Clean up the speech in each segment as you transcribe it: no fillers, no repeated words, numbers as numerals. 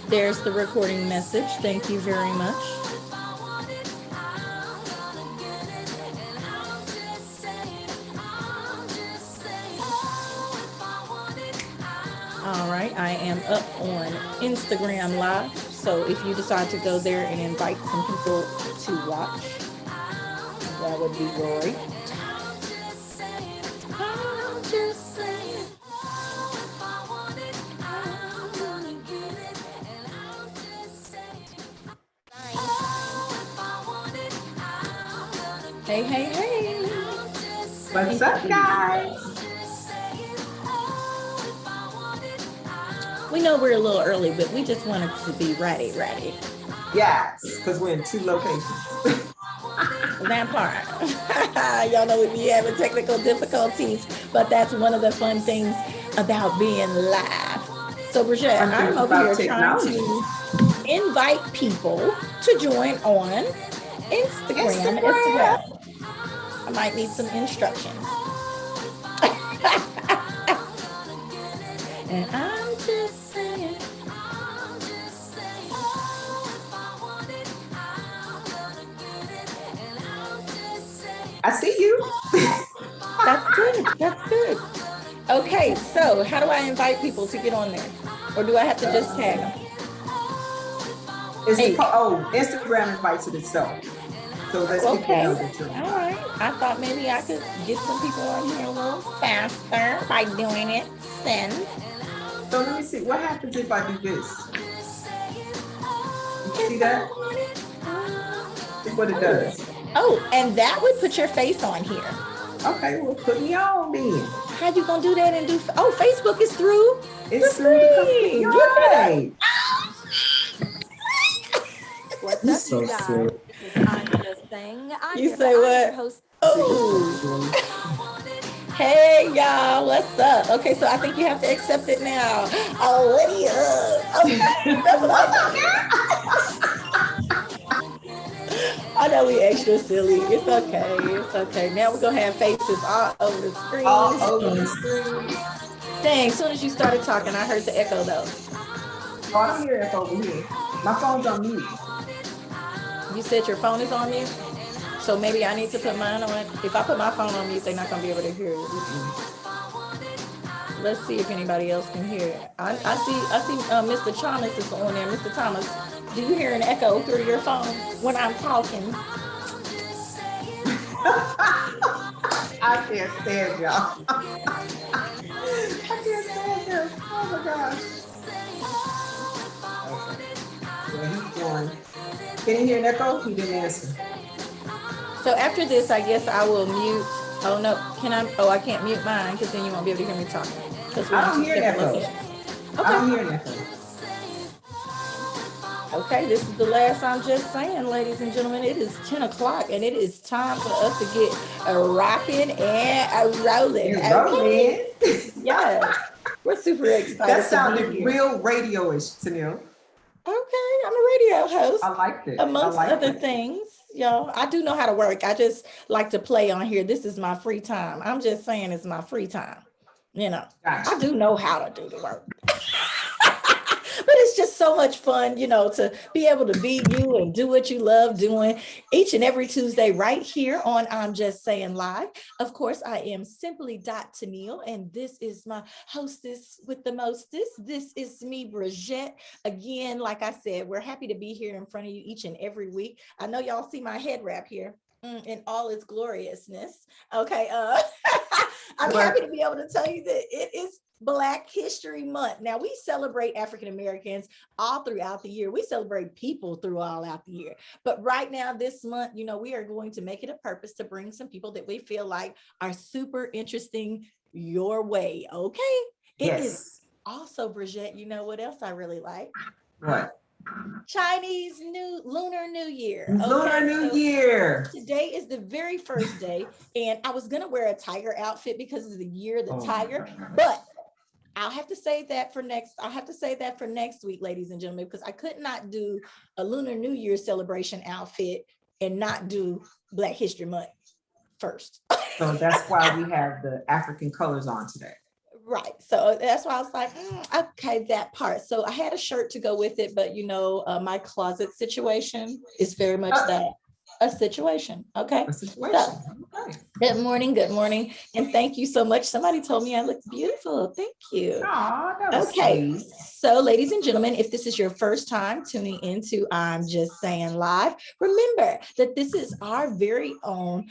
There's the recording message. Thank you very much. All right, I am up on Instagram Live. So if you decide to go there and invite some people to watch, that would be great. Hey, hey, hey. What's up, guys? We know we're a little early, but we just wanted to be ready. Yes, because we're in 2 locations. That part. Y'all know we be having technical difficulties, but that's one of the fun things about being live. So, Bridgett, I'm over here trying to invite people to join on Instagram as well. I might need some instructions. And I'm just saying. I see you. That's good. That's good. Okay, so how do I invite people to get on there? Or do I have to just tag them? Instagram invites it itself. So let's okay. All right. I thought maybe I could get some people on here a little faster by doing it. Send. So let me see. What happens if I do this? You see that? See what it does. Oh, and that would put your face on here. Okay, well, put me on then. How you gonna do that and do? Oh, Facebook is through. It's through the company. Right. What's up, so you guys? Sick. I'm just saying. You say what? Host. Oh. Hey y'all, what's up? Okay, so I think you have to accept it now. Oh, what are you? Okay, that's what I know we extra silly. It's okay. It's okay. Now we're gonna have faces all over the screen. All over the screen. Dang, as soon as you started talking, I heard the echo though. Oh, I don't hear echo over here. My phone's on mute. You said your phone is on mute? So maybe I need to put mine on. If I put my phone on mute, they're not gonna be able to hear it. Let's see if anybody else can hear it. I see Mr. Thomas is on there. Mr. Thomas, do you hear an echo through your phone when I'm talking? I can't stand y'all. I can't stand this. Oh my gosh. Okay. Well, he's going. Can you hear an echo? He didn't answer. So after this, I guess I will mute. Oh no, can I? Oh, I can't mute mine because then you won't be able to hear me talking. I don't hear an echo. Okay. I don't hear an echo. Okay, this is the last I'm just saying, ladies and gentlemen. It is 10 o'clock and it is time for us to get a rocking and a rolling. Okay. Yes. We're super excited. That sounded real radio-ish, Tennille. Okay, I'm a radio host. I liked it. Amongst other things, y'all. I do know how to work. I just like to play on here. This is my free time. I'm just saying it's my free time. You know, gotcha. I do know how to do the work. But it's just so much fun, you know, to be able to be you and do what you love doing each and every Tuesday right here on I'm Just Saying Live. Of course, I am Simply.Tennille, and this is my hostess with the mostest. This is me, Bridgett. Again, like I said, we're happy to be here in front of you each and every week. I know y'all see my head wrap here in all its gloriousness. Okay, I'm happy to be able to tell you that it is Black History Month. Now, we celebrate African Americans all throughout the year. We celebrate people throughout the year. But right now, this month, you know, we are going to make it a purpose to bring some people that we feel like are super interesting your way. Okay. It is also, Bridgett, you know what else I really like? What? Chinese Lunar New Year. Okay? Lunar New Year. Today is the very first day, and I was gonna wear a tiger outfit because of the year, the tiger, but I'll have to say that for next week, ladies and gentlemen, because I could not do a Lunar New Year celebration outfit and not do Black History Month first. So that's why we have the African colors on today. Right. So that's why I was like, okay, that part. So I had a shirt to go with it, but my closet situation is very much that a situation. Okay. A situation. So, Okay. good morning. Good morning. And thank you so much. Somebody told me I look beautiful. Thank you. Aw, that was Okay. sweet. So, ladies and gentlemen, if this is your first time tuning into I'm Just Saying Live, remember that this is our very own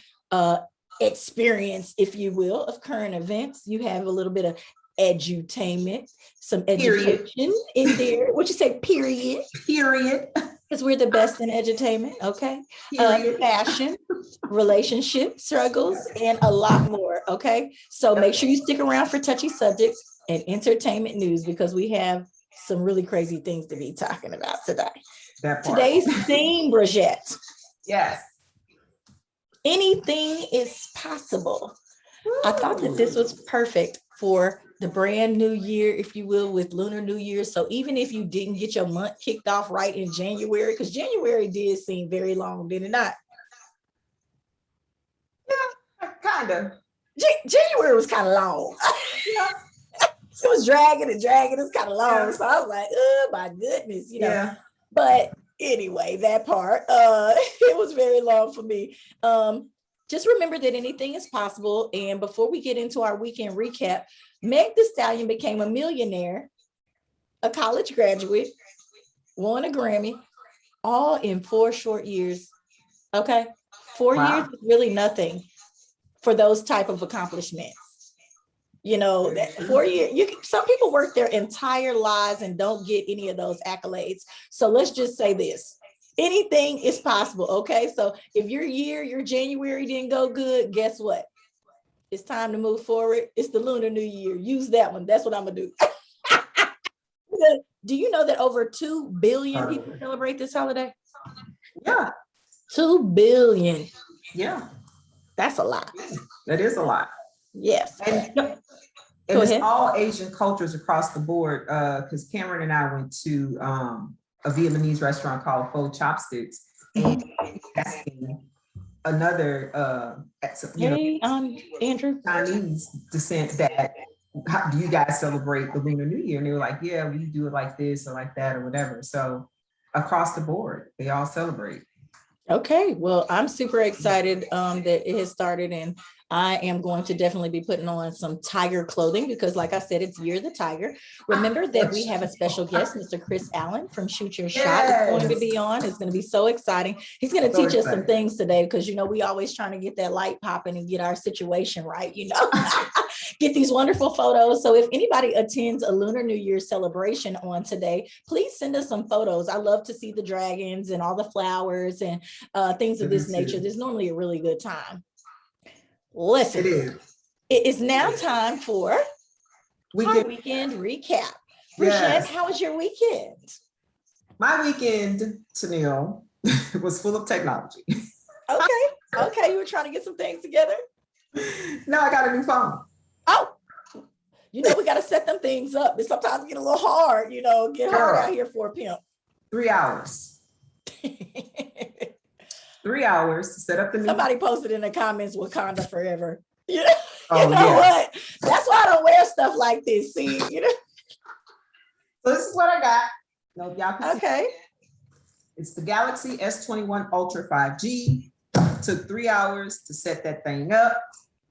experience, if you will, of current events. You have a little bit of edutainment, some education in there. What you say, period? Period. Because we're the best in edutainment, okay? Period. Fashion, relationship struggles, and a lot more, okay? So make sure you stick around for touchy subjects and entertainment news, because we have some really crazy things to be talking about today. Today's theme, Bridgett. Yes. Anything is possible. I thought that this was perfect for the brand new year, if you will, with Lunar New Year. So even if you didn't get your month kicked off right in January, because January did seem very long, did it not? Yeah, kind of. January was kind of long. Yeah. It was dragging and dragging. It's kind of long. Yeah. So I was like, oh my goodness, Yeah. But anyway, that part, it was very long for me. Just remember that anything is possible. And before we get into our weekend recap, Meg Thee Stallion became a millionaire, a college graduate, won a Grammy, all in 4 short years. Okay. 4 years is really nothing for those type of accomplishments. That 4 years, some people work their entire lives and don't get any of those accolades. So let's just say this. Anything is possible, okay? So if your January didn't go good, guess what? It's time to move forward. It's the Lunar New Year. Use that one. That's what I'm gonna do. Do you know that over 2 billion people celebrate this holiday? Yeah. 2 billion. Yeah. That's a lot. That is a lot. Yes. And it's all Asian cultures across the board, because Cameron and I went to a Vietnamese restaurant called Pho Chopsticks, and asking another Andrew, Chinese descent that, how do you guys celebrate the Lunar New Year? And they were like, yeah, we do it like this or like that or whatever. So across the board, they all celebrate. Okay, well, I'm super excited that it has started, and I am going to definitely be putting on some tiger clothing because, like I said, it's Year of the Tiger. Remember that we have a special guest, Mr. Chris Allen from Shoot Your Shot, is going to be on. It's going to be so exciting. He's going to teach us some things today because, we always trying to get that light popping and get our situation right, get these wonderful photos. So if anybody attends a Lunar New Year celebration on today, please send us some photos. I love to see the dragons and all the flowers and things of this nature. There's normally a really good time. Listen, it is now time for our weekend recap. Bridgett, how was your weekend? My weekend, Tennille, was full of technology. Okay, you were trying to get some things together? No, I got a new phone. Oh, we got to set them things up. It sometimes get a little hard, get hard out here for a pimp. 3 hours. 3 hours to set up the new. Somebody posted in the comments, Wakanda forever. What? That's why I don't wear stuff like this. See, So this is what I got. No, y'all can see. Okay. It's the Galaxy S21 Ultra 5G. Took 3 hours to set that thing up.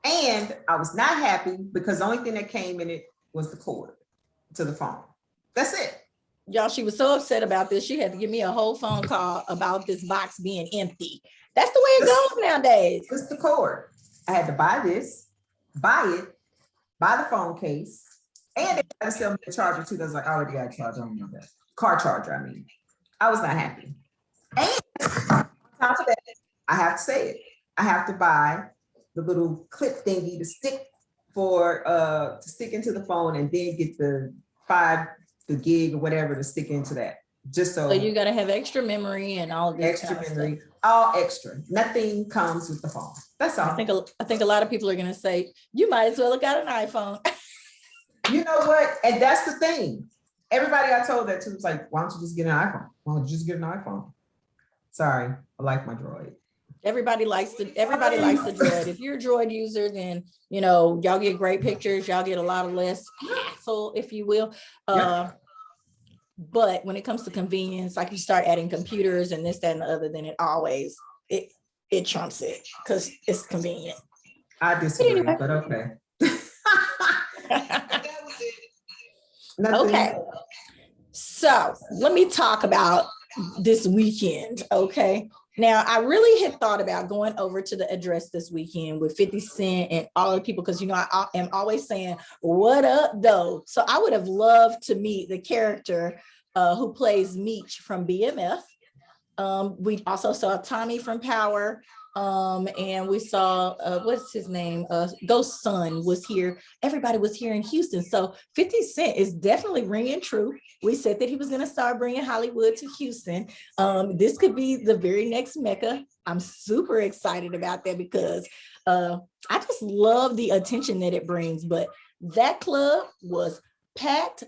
And I was not happy because the only thing that came in it was the cord to the phone. That's it. Y'all, she was so upset about this. She had to give me a whole phone call about this box being empty. That's the way it goes nowadays. It's the cord. I had to buy this, buy the phone case, and they had to sell me the charger too. Because I already got a charger. I don't know that. Car charger, I mean. I was not happy. And on top of that, I have to say it. I have to buy the little clip thingy to stick into the phone, and then get the gig or whatever to stick into that. Just so you got to have extra memory and all of this extra memory, all extra. Nothing comes with the phone. That's all. I think a lot of people are going to say you might as well have got an iPhone. You know what? And that's the thing. Everybody I told that to was like, why don't you just get an iPhone? Why don't you just get an iPhone? Sorry, I like my Droid. Everybody likes the droid. If you're a droid user, then y'all get great pictures, y'all get a lot of less hassle, if you will. But when it comes to convenience, like you start adding computers and this, that, and the other, then it trumps it because it's convenient. I disagree, but okay. Okay. So let me talk about this weekend. Okay. Now, I really had thought about going over to the address this weekend with 50 Cent and all the people, because, I am always saying, what up, though? So I would have loved to meet the character who plays Meech from BMF. We also saw Tommy from Power. And we saw, what's his name? Ghost Son was here. Everybody was here in Houston. So 50 Cent is definitely ringing true. We said that he was going to start bringing Hollywood to Houston. This could be the very next Mecca. I'm super excited about that because I just love the attention that it brings. But that club was packed.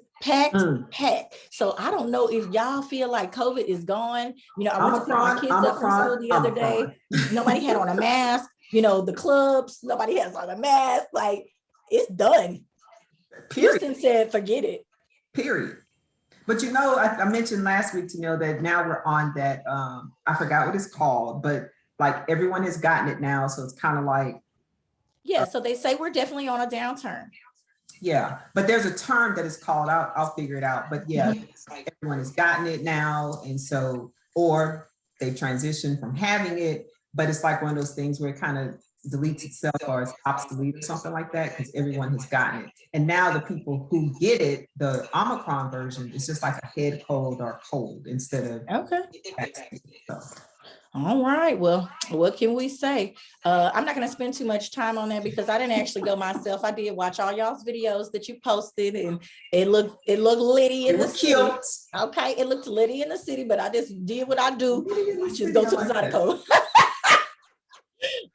So I don't know if y'all feel like COVID is gone. I went to pick my kids up from school the other day. Nobody had on a mask. The clubs, nobody has on a mask. Like, it's done. Period. Houston said, forget it. Period. But I mentioned last week, that now we're on that, I forgot what it's called, but like everyone has gotten it now. So it's kind of like. Yeah, so they say we're definitely on a downturn. Yeah, but there's a term that is called out. I'll figure it out. But yeah, everyone has gotten it now. And so, or they've transitioned from having it, but it's like one of those things where it kind of deletes itself or it's obsolete or something like that because everyone has gotten it. And now the people who get it, the Omicron version, is just like a head cold or cold instead of. Okay. All right. Well, what can we say? I'm not going to spend too much time on that because I didn't actually go myself. I did watch all y'all's videos that you posted, and it looked litty in the city. Okay, it looked litty in the city, but I just did what I do, which is go to the Zydeco.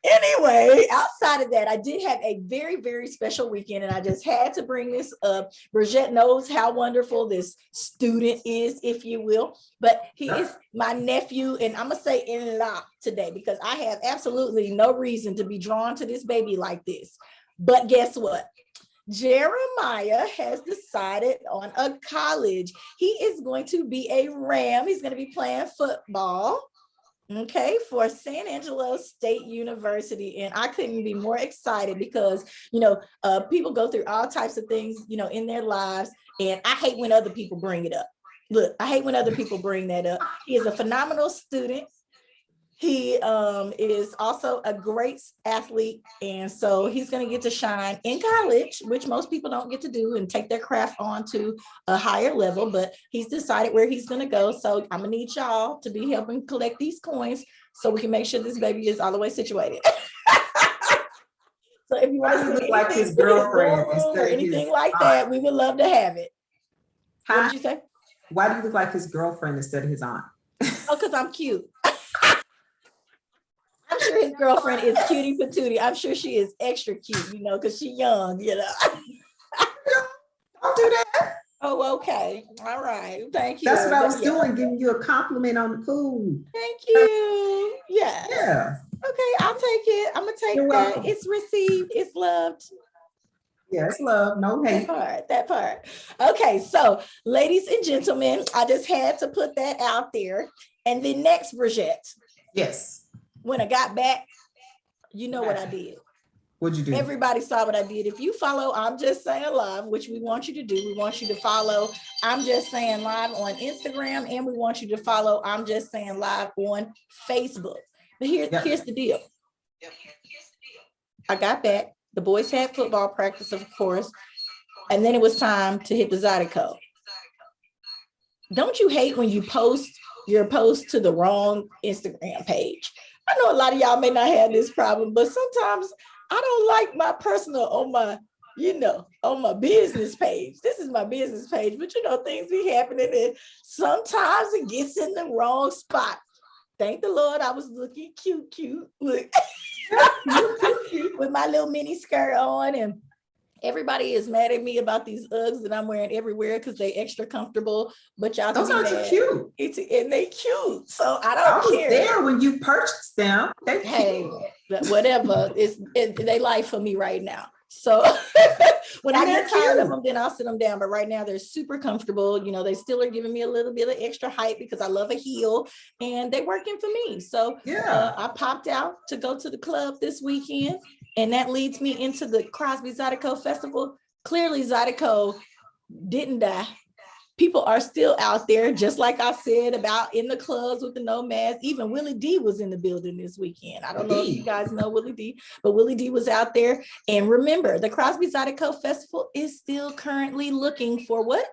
Anyway, outside of that, I did have a very, very special weekend, and I just had to bring this up. Bridgett knows how wonderful this student is, if you will, but he is my nephew, and I'm gonna say in-law today because I have absolutely no reason to be drawn to this baby like this. But guess what? Jeremiah has decided on a college. He is going to be a Ram. He's going to be playing football. Okay, for San Angelo State University. And I couldn't be more excited because, people go through all types of things, in their lives. And I hate when other people bring it up. Look, I hate when other people bring that up. He is a phenomenal student. He is also a great athlete. And so he's going to get to shine in college, which most people don't get to do, and take their craft on to a higher level. But he's decided where he's going to go. So I'm going to need y'all to be helping collect these coins so we can make sure this baby is all the way situated. So if you want to see like his girlfriend or anything like that, we would love to have it. What did you say? Why do you look like his girlfriend instead of his aunt? Oh, because I'm cute. I'm sure his girlfriend is cutie patootie. I'm sure she is extra cute, because she's young, Don't do that. Oh, okay. All right. Thank you. That's what I was doing, giving you a compliment on the food. Thank you. Yeah. Yeah. Okay, I'll take it. I'm going to take You're that. welcome. It's received. It's loved. Yeah, it's love. No hate. That part. Okay, so ladies and gentlemen, I just had to put that out there. And then next, Bridgett. Yes. When I got back, what I did. What'd you do? Everybody saw what I did. If you follow I'm Just Saying Live, which we want you to do, we want you to follow I'm Just Saying Live on Instagram, and we want you to follow I'm Just Saying Live on Facebook. But here's the deal. I got back. The boys had football practice, of course, and then it was time to hit the Zydeco. Don't you hate when you post your post to the wrong Instagram page? I know a lot of y'all may not have this problem, but sometimes I don't like my personal on my business page. This is my business page, but things be happening, and sometimes it gets in the wrong spot. Thank the Lord I was looking cute. Look. With my little mini skirt on, and Everybody is mad at me about these Uggs that I'm wearing everywhere because they extra comfortable, but y'all Those are cute. And they cute. So I I don't was care. there when you purchased them. Hey, whatever. They life for me right now. So when I get tired of them, then I'll sit them down. But right now they're super comfortable. You know, they still are giving me a little bit of extra height because I love a heel and they're working for me. So I popped out to go to the club this weekend, and that leads me into the Crosby Zydeco Festival. Clearly Zydeco didn't die. People are still out there, just like I said about in the clubs with the no mask. Even Willie D was in the building this weekend. I don't know if you guys know Willie D, but Willie D was out there. And remember, the Crosby Zydeco Festival is still currently looking for what?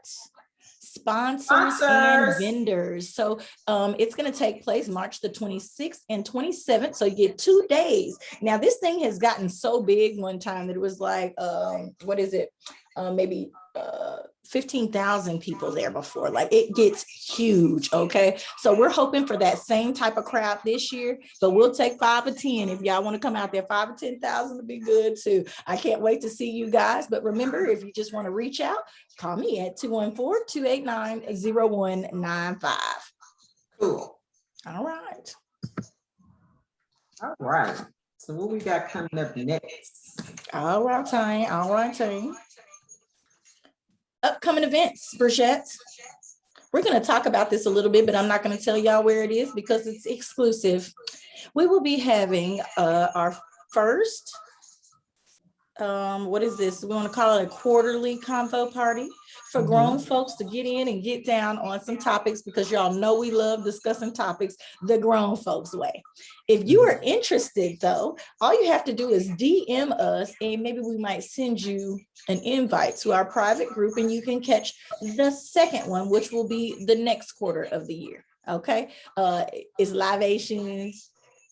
Sponsors and vendors. So it's going to take place March the 26th and 27th. So you get 2 days. Now, this thing has gotten so big one time that it was like, what is it? Maybe 15,000 people there before. Like, it gets huge. Okay, so we're hoping for that same type of crowd this year, but we'll take 5 or 10 if y'all want to come out there. 5 or 10,000 would be good too. I can't wait to see you guys. But remember, if you just want to reach out, call me at 214-289-0195. Cool. All right. So what we got coming up next? All right, team. Upcoming events, Bridgett. We're going to talk about this a little bit, but I'm not going to tell y'all where it is because it's exclusive. We will be having our first, what is this? We want to call it a quarterly convo party for grown folks to get in and get down on some topics, because y'all know we love discussing topics the grown folks way. If you are interested, though, all you have to do is DM us, and maybe we might send you an invite to our private group, and you can catch the second one, which will be the next quarter of the year. Okay, it's libations,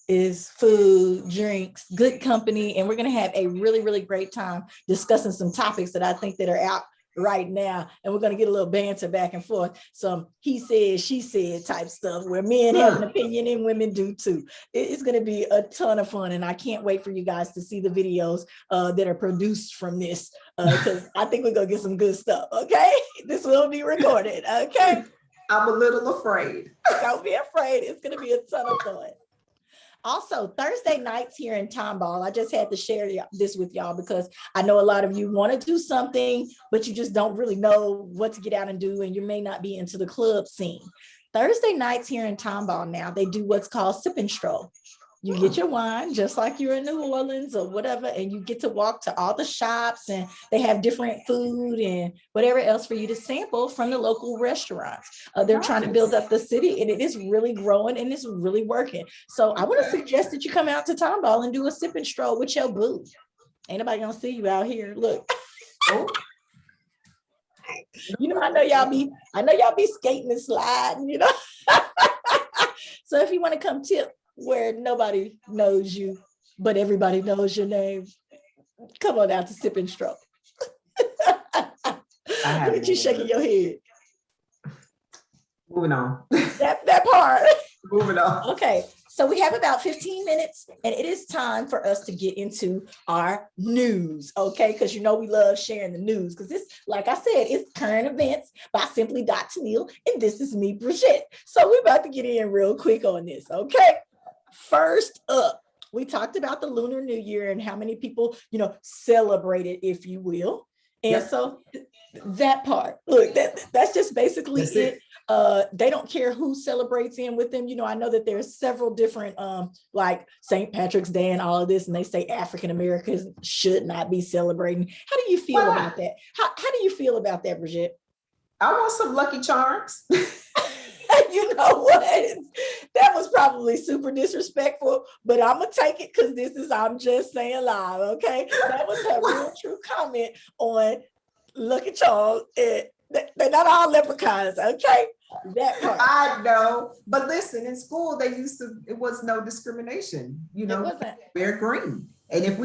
is food, drinks, good company, and we're going to have a really, really great time discussing some topics that I think that are out right now, and we're going to get a little banter back and forth, some he said, she said type stuff where men have an opinion and women do too. It's going to be a ton of fun, and I can't wait for you guys to see the videos that are produced from this, because I think we're going to get some good stuff. Okay, this will be recorded. Okay, I'm a little afraid. Don't be afraid. It's going to be a ton of fun. Also, Thursday nights here in Tomball, I just had to share this with y'all because I know a lot of you want to do something, but you just don't really know what to get out and do, and you may not be into the club scene. Thursday nights here in Tomball now, they do what's called sip and stroll. You get your wine just like you're in New Orleans or whatever, and you get to walk to all the shops, and they have different food and whatever else for you to sample from the local restaurants. They're trying to build up the city, and it is really growing and it's really working. So I want to suggest that you come out to Tomball and do a sip and stroll with your boo. Ain't nobody gonna see you out here. Look. You know, I know y'all be skating and sliding, you know. So if you want to come tip where nobody knows you, but everybody knows your name, come on out to sip and stroll. Look at you shaking your head. Moving on. That part. Moving on. Okay, so we have about 15 minutes, and it is time for us to get into our news, okay? Because you know we love sharing the news, because this, like I said, it's current events by Simply.Tennille, and this is me, Bridgett. So we're about to get in real quick on this, okay? First up, we talked about the Lunar New Year and how many people, you know, celebrate it, if you will. And so that part, look, that's just basically it. They don't care who celebrates in with them. You know, I know that there's several different, like St. Patrick's Day and all of this, and they say African Americans should not be celebrating. How do you feel about that? How do you feel about that, Bridgett? I want some Lucky Charms. You know what? That was probably super disrespectful, but I'm going to take it because this is, I'm just saying live, okay? That was a real true comment on Lucky Charms. They're not all leprechauns, okay? That part. I know, but listen, in school, it was no discrimination. You know, wear green. And if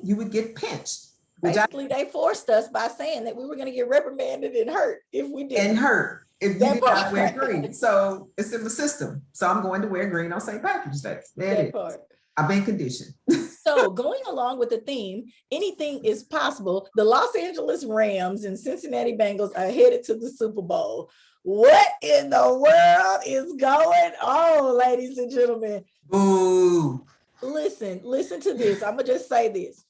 you would get pinched. Basically, they forced us by saying that we were going to get reprimanded and hurt if we did. And hurt if you did not wear green. So it's in the system. So I'm going to wear green on St. Patrick's Day. I've been conditioned. So going along with the theme, anything is possible. The Los Angeles Rams and Cincinnati Bengals are headed to the Super Bowl. What in the world is going on, ladies and gentlemen? Ooh. Listen to this. I'm gonna just say this.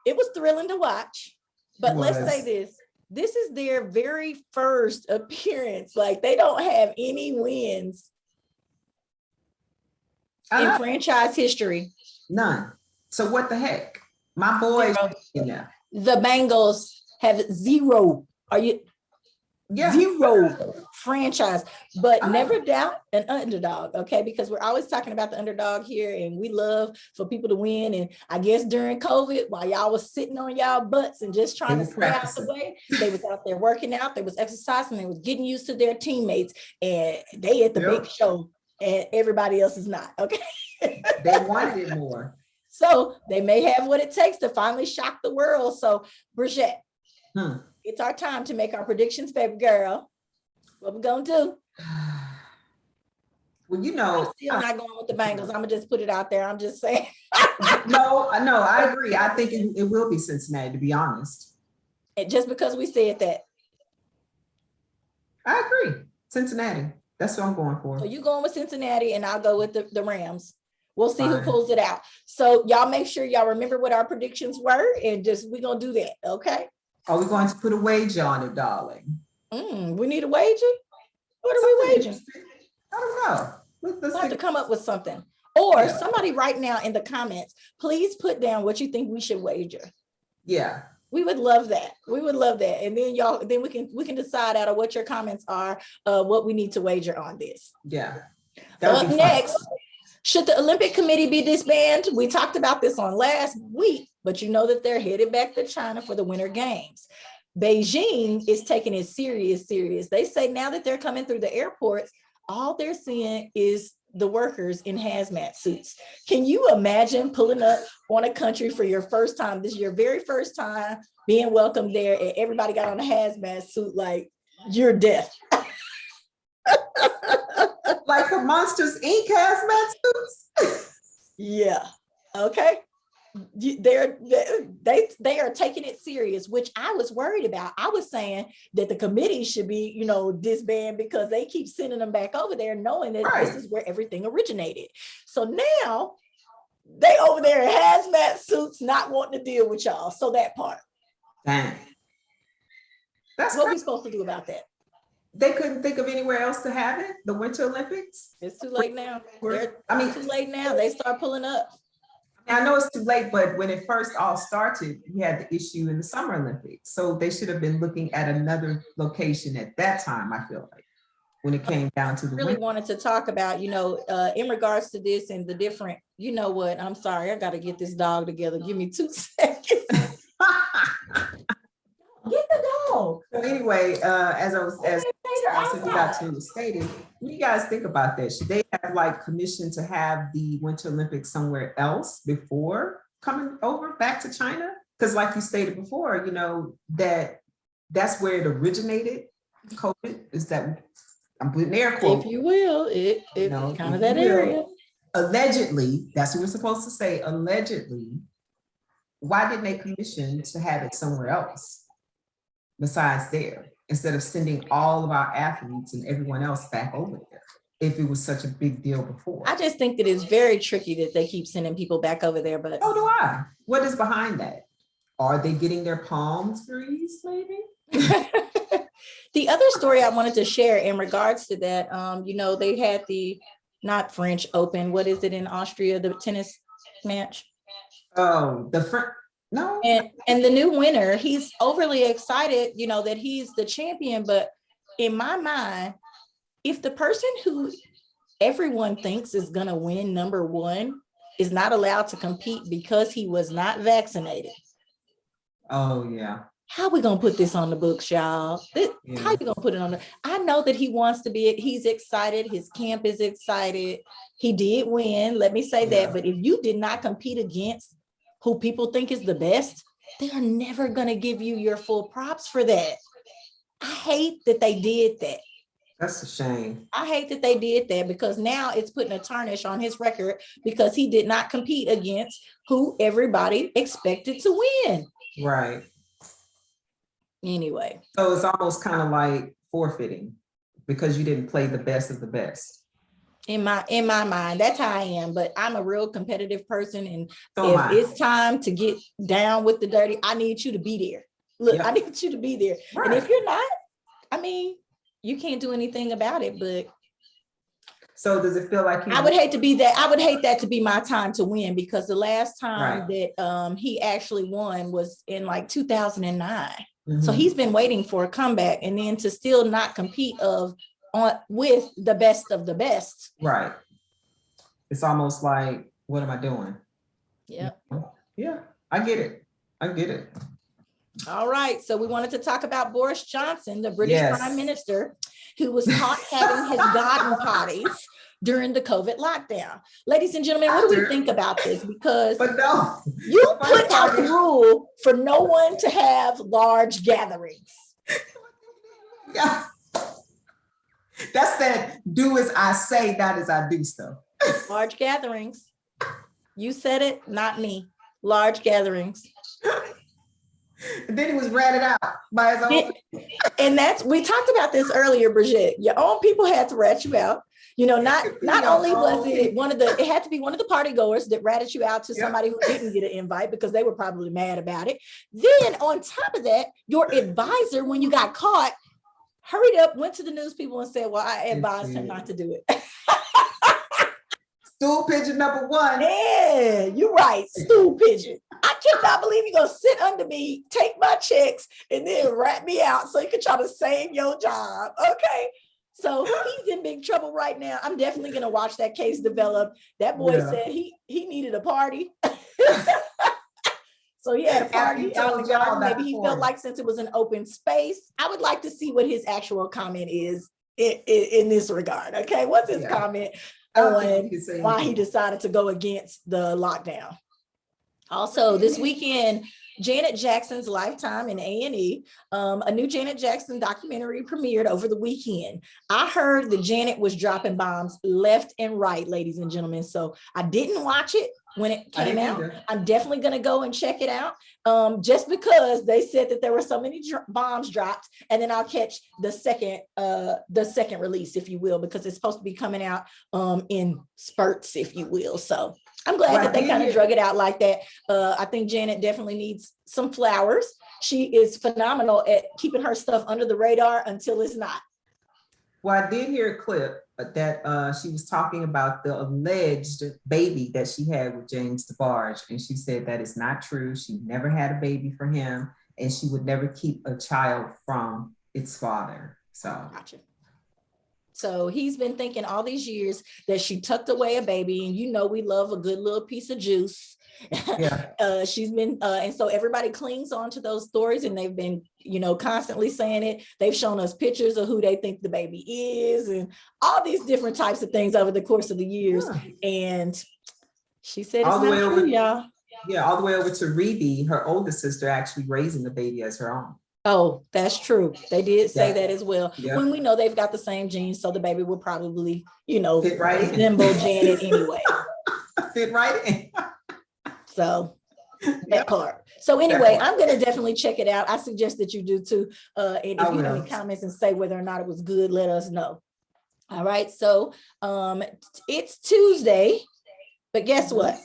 It was thrilling to watch, but let's say this. This is their very first appearance. Like, they don't have any wins in franchise history. None. So what the heck? My boys. The Bengals have zero. Zero franchise, but never doubt an underdog, okay? Because we're always talking about the underdog here, and we love for people to win. And I guess during COVID, while y'all was sitting on y'all butts and just trying to stay out the way, they was out there working out, they was exercising, they was getting used to their teammates, and they at the big show, and everybody else is not, okay? They wanted it more. So they may have what it takes to finally shock the world. So, Bridgett, it's our time to make our predictions, baby girl. What we gonna do? Well, you know, I'm still not going with the Bengals. I'm gonna just put it out there. I'm just saying. No, I agree. I think it will be Cincinnati, to be honest. And just because we said that. I agree. Cincinnati. That's what I'm going for. So you going with Cincinnati, and I'll go with the Rams. We'll see who pulls it out. So y'all make sure y'all remember what our predictions were, and we're gonna do that, okay? Are we going to put a wager on it, darling? We need a wager? What are we wagering? I don't know. Let's have to come up with something. Or somebody right now in the comments, please put down what you think we should wager. Yeah. We would love that. We would love that. And then we can decide out of what your comments are, what we need to wager on this. Yeah. Up next, should the Olympic Committee be disbanded? We talked about this on last week, but you know that they're headed back to China for the Winter Games. Beijing is taking it serious. They say now that they're coming through the airports, all they're seeing is the workers in hazmat suits. Can you imagine pulling up on a country for your first time? This is your very first time being welcomed there, and everybody got on a hazmat suit like you're deaf. Like the Monsters Inc. hazmat suits? Yeah. Okay. They are taking it serious, which I was worried about. I was saying that the committee should be, disbanded, because they keep sending them back over there knowing that this is where everything originated. So now they over there in hazmat suits, not wanting to deal with y'all. So that part. Dang. That's what we're supposed to do about that. They couldn't think of anywhere else to have it, the Winter Olympics? It's too late now. Too late now. They start pulling up. I know it's too late, but when it first all started, we had the issue in the Summer Olympics. So they should have been looking at another location at that time, I feel like, when it came down to the really wanted to talk about, in regards to this and the different, you know what, I'm sorry, I got to get this dog together. Give me 2 seconds. Get the dog. So anyway, as Edutainment stated, what do you guys think about that? Should they have commission to have the Winter Olympics somewhere else before coming over back to China? Because like you stated before, that's where it originated. COVID is that, I'm putting air quotes. If you will, it kind of that area. Allegedly, that's what we're supposed to say. Allegedly, why didn't they commission to have it somewhere else besides there, instead of sending all of our athletes and everyone else back over there, if it was such a big deal before? I just think that it's very tricky that they keep sending people back over there. But so do I. What is behind that? Are they getting their palms greased, maybe? The other story I wanted to share in regards to that, they had the not French Open. What is it in Austria? The tennis match. Oh, no. And the new winner, he's overly excited, that he's the champion. But in my mind, if the person who everyone thinks is going to win number one is not allowed to compete because he was not vaccinated. Oh, yeah. How are we going to put this on the books, y'all? How are you going to put it on I know that he wants to be, he's excited. His camp is excited. He did win. Let me say that. But if you did not compete against who people think is the best, they are never going to give you your full props for that. I hate that they did that. That's a shame. I hate that they did that because now it's putting a tarnish on his record because he did not compete against who everybody expected to win. Right. Anyway. So it's almost kind of like forfeiting because you didn't play the best of the best. In my mind, that's how I am. But I'm a real competitive person, and So if it's time to get down with the dirty, I need you to be there. Look, Yep. I need you to be there. Right. And if you're not, I mean, you can't do anything about it. But so does it feel like I would hate to be that? I would hate that to be my time to win, because the last time that he actually won was in like 2009. So he's been waiting for a comeback, and then to still not compete with the best of the best. Right. It's almost like, what am I doing? Yeah. Yeah, I get it. All right. So we wanted to talk about Boris Johnson, the British Prime Minister, who was caught having his garden parties during the COVID lockdown. Ladies and gentlemen, what do we think about this? Because you put out the rule for no one to have large gatherings. Yeah. That's that do as I say, not as I do stuff. Large gatherings. You said it, not me. Large gatherings. And then he was ratted out by his own. And we talked about this earlier, Bridgett. Your own people had to rat you out. You know, not only was it it had to be one of the party goers that ratted you out to somebody who didn't get an invite because they were probably mad about it. Then on top of that, your advisor, when you got caught, hurried up, went to the news people and said, well, I advised him not to do it. Stool pigeon number one. Yeah, you're right. Stool pigeon. I cannot believe you're going to sit under me, take my checks, and then rat me out so you can try to save your job. Okay. So he's in big trouble right now. I'm definitely going to watch that case develop. That boy said he needed a party. So he had a party out in the garden. Maybe he felt like since it was an open space, I would like to see what his actual comment is in this regard. Okay. What's his comment on why he decided to go against the lockdown? Also, this weekend, Janet Jackson's Lifetime in A&E, a new Janet Jackson documentary premiered over the weekend. I heard that Janet was dropping bombs left and right, ladies and gentlemen. So I didn't watch it when it came out. I'm definitely going to go and check it out, just because they said that there were so many bombs dropped, and then I'll catch the second release, if you will, because it's supposed to be coming out in spurts, if you will. So I'm glad that they kind of drug it out like that. I think Janet definitely needs some flowers. She is phenomenal at keeping her stuff under the radar until it's not. Well, I did hear a clip that she was talking about the alleged baby that she had with James DeBarge. And she said that is not true. She never had a baby for him, and she would never keep a child from its father. So gotcha. So he's been thinking all these years that she tucked away a baby, and you know we love a good little piece of juice. Yeah. She's been, and so everybody clings on to those stories, and they've been, constantly saying it. They've shown us pictures of who they think the baby is, and all these different types of things over the course of the years. Yeah. And she said it's not true, y'all. Yeah, all the way over to Rebe, her older sister, actually raising the baby as her own. Oh, that's true. They did say that as well. Yeah. When we know they've got the same genes, so the baby will probably, fit right resemble Janet anyway. Fit right in. So that part. So anyway, I'm going to definitely check it out. I suggest that you do too. And if you have any comments and say whether or not it was good, let us know. All right. So it's Tuesday, but guess what?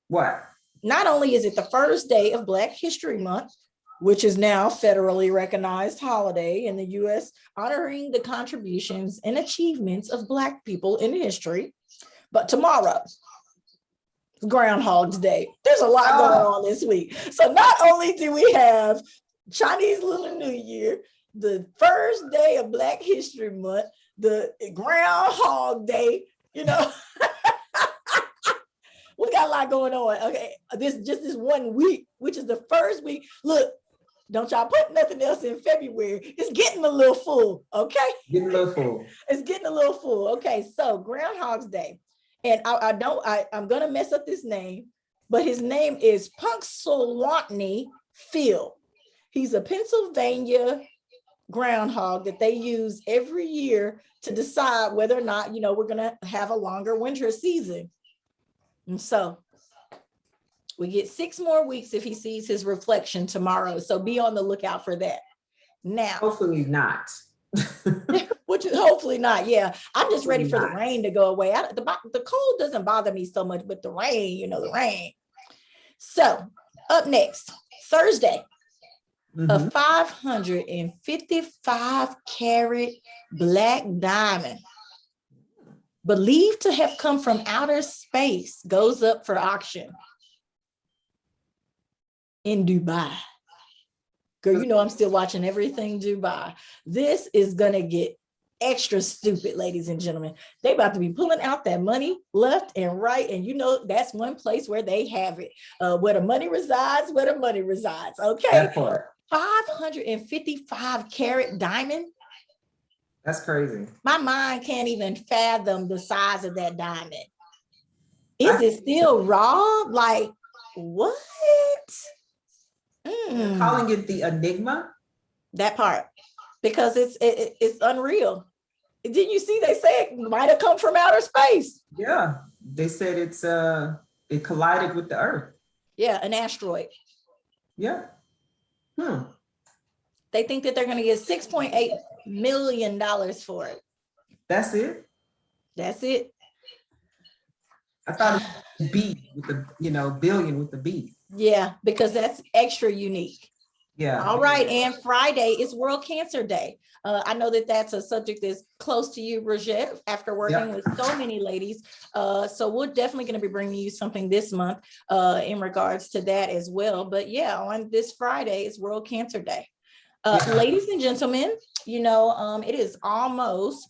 What? Not only is it the first day of Black History Month, which is now federally recognized holiday in the U.S., honoring the contributions and achievements of Black people in history, but tomorrow, Groundhog's Day. There's a lot going on this week. So not only do we have Chinese Lunar New Year, the first day of Black History Month, the Groundhog Day, we got a lot going on. Okay, this 1 week, which is the first week. Look, don't y'all put nothing else in February. It's getting a little full, okay? Getting a little full. It's getting a little full. Okay, so Groundhog's Day. And I'm gonna mess up this name, but his name is Punxsutawney Phil. He's a Pennsylvania groundhog that they use every year to decide whether or not, we're going to have a longer winter season. And so we get 6 more weeks if he sees his reflection tomorrow. So be on the lookout for that. Now, hopefully not. Which is hopefully not. Yeah, I'm just ready for the Not. rain to go away. The cold doesn't bother me so much, but the rain, the rain. So up next, Thursday, a 555 carat black diamond, believed to have come from outer space, goes up for auction in Dubai. Girl, I'm still watching everything Dubai. This is gonna get extra stupid, ladies and gentlemen. They about to be pulling out that money left and right, and that's one place where they have it. Where the money resides, okay? That part. 555 carat diamond. That's crazy. My mind can't even fathom the size of that diamond. Is it still raw? Like, what? Calling it the enigma. That part, because it's unreal. Didn't you see? They say it might have come from outer space. Yeah, they said it collided with the Earth. Yeah, an asteroid. Yeah. They think that they're going to get $6.8 million for it. That's it. That's it. I thought it was B with the billion with the B. Yeah, because that's extra unique. Yeah. All right. And Friday is World Cancer Day. I know that that's a subject that's close to you, Bridgett, after working with so many ladies. So we're definitely going to be bringing you something this month in regards to that as well. But yeah, on this Friday is World Cancer Day. Ladies and gentlemen, it is almost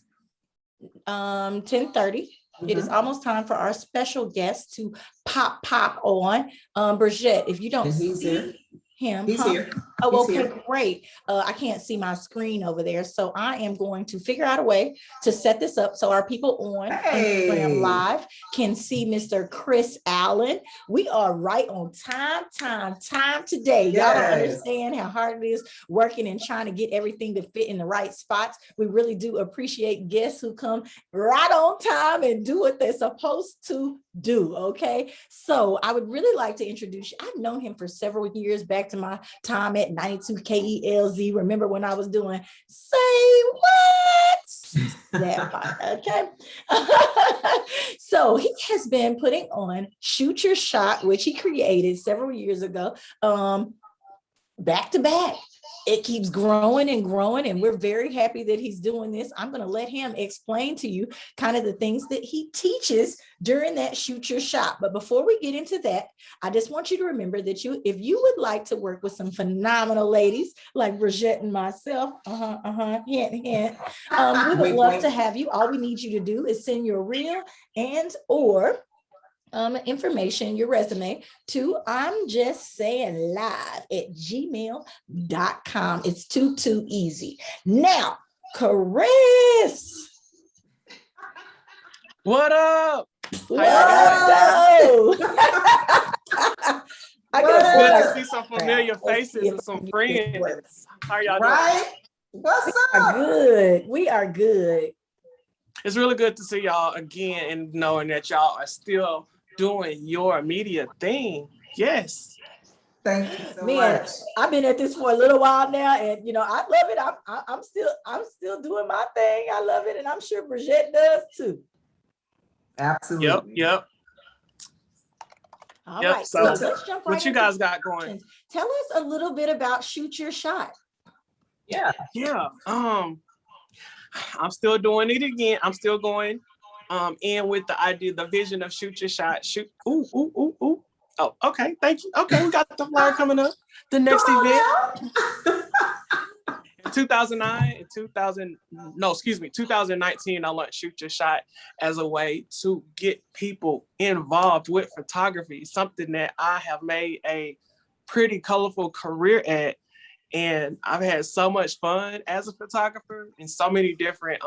10:30. It is almost time for our special guest to pop on. Bridgett, if you don't see him, he's here. Oh, okay, great. I can't see my screen over there, so I am going to figure out a way to set this up so our people on Instagram Live can see Mr. Chris Allen. We are right on time today. Y'all don't understand how hard it is working and trying to get everything to fit in the right spots. We really do appreciate guests who come right on time and do what they're supposed to do. Okay, so I would really like to introduce you. I've known him for several years, back to my time at 92 KELZ. Remember when I was doing Say What? That part, okay? So he has been putting on Shoot Your Shot, which he created several years ago, back to back. It keeps growing and growing, and we're very happy that he's doing this. I'm going to let him explain to you kind of the things that he teaches during that Shoot Your Shot. But before we get into that, I just want you to remember that if you would like to work with some phenomenal ladies like Bridgett and myself, hint, hint, we would love to have you. All we need you to do is send your real or information, your resume, to I'm Just Saying live@gmail.com. It's too easy. Now, Chris. What up? Whoa. It's good to see some familiar faces and some friends. How are y'all doing? Right? What's up? We are good. It's really good to see y'all again and knowing that y'all are still doing your media thing. Yes. Thank you so Man, much. I've been at this for a little while now, and I love it. I'm still doing my thing. I love it, and I'm sure Bridgett does too. Absolutely. Yep. All right. So let's jump right what you guys got going? Tell us a little bit about Shoot Your Shot. Yeah. I'm still doing it again. I'm still going in with the idea, the vision of Shoot Your Shot. Shoot. Ooh. Oh, okay. Thank you. Okay, we got the flyer coming up. The next event. In 2019, I launched Shoot Your Shot as a way to get people involved with photography, something that I have made a pretty colorful career at. And I've had so much fun as a photographer in so many different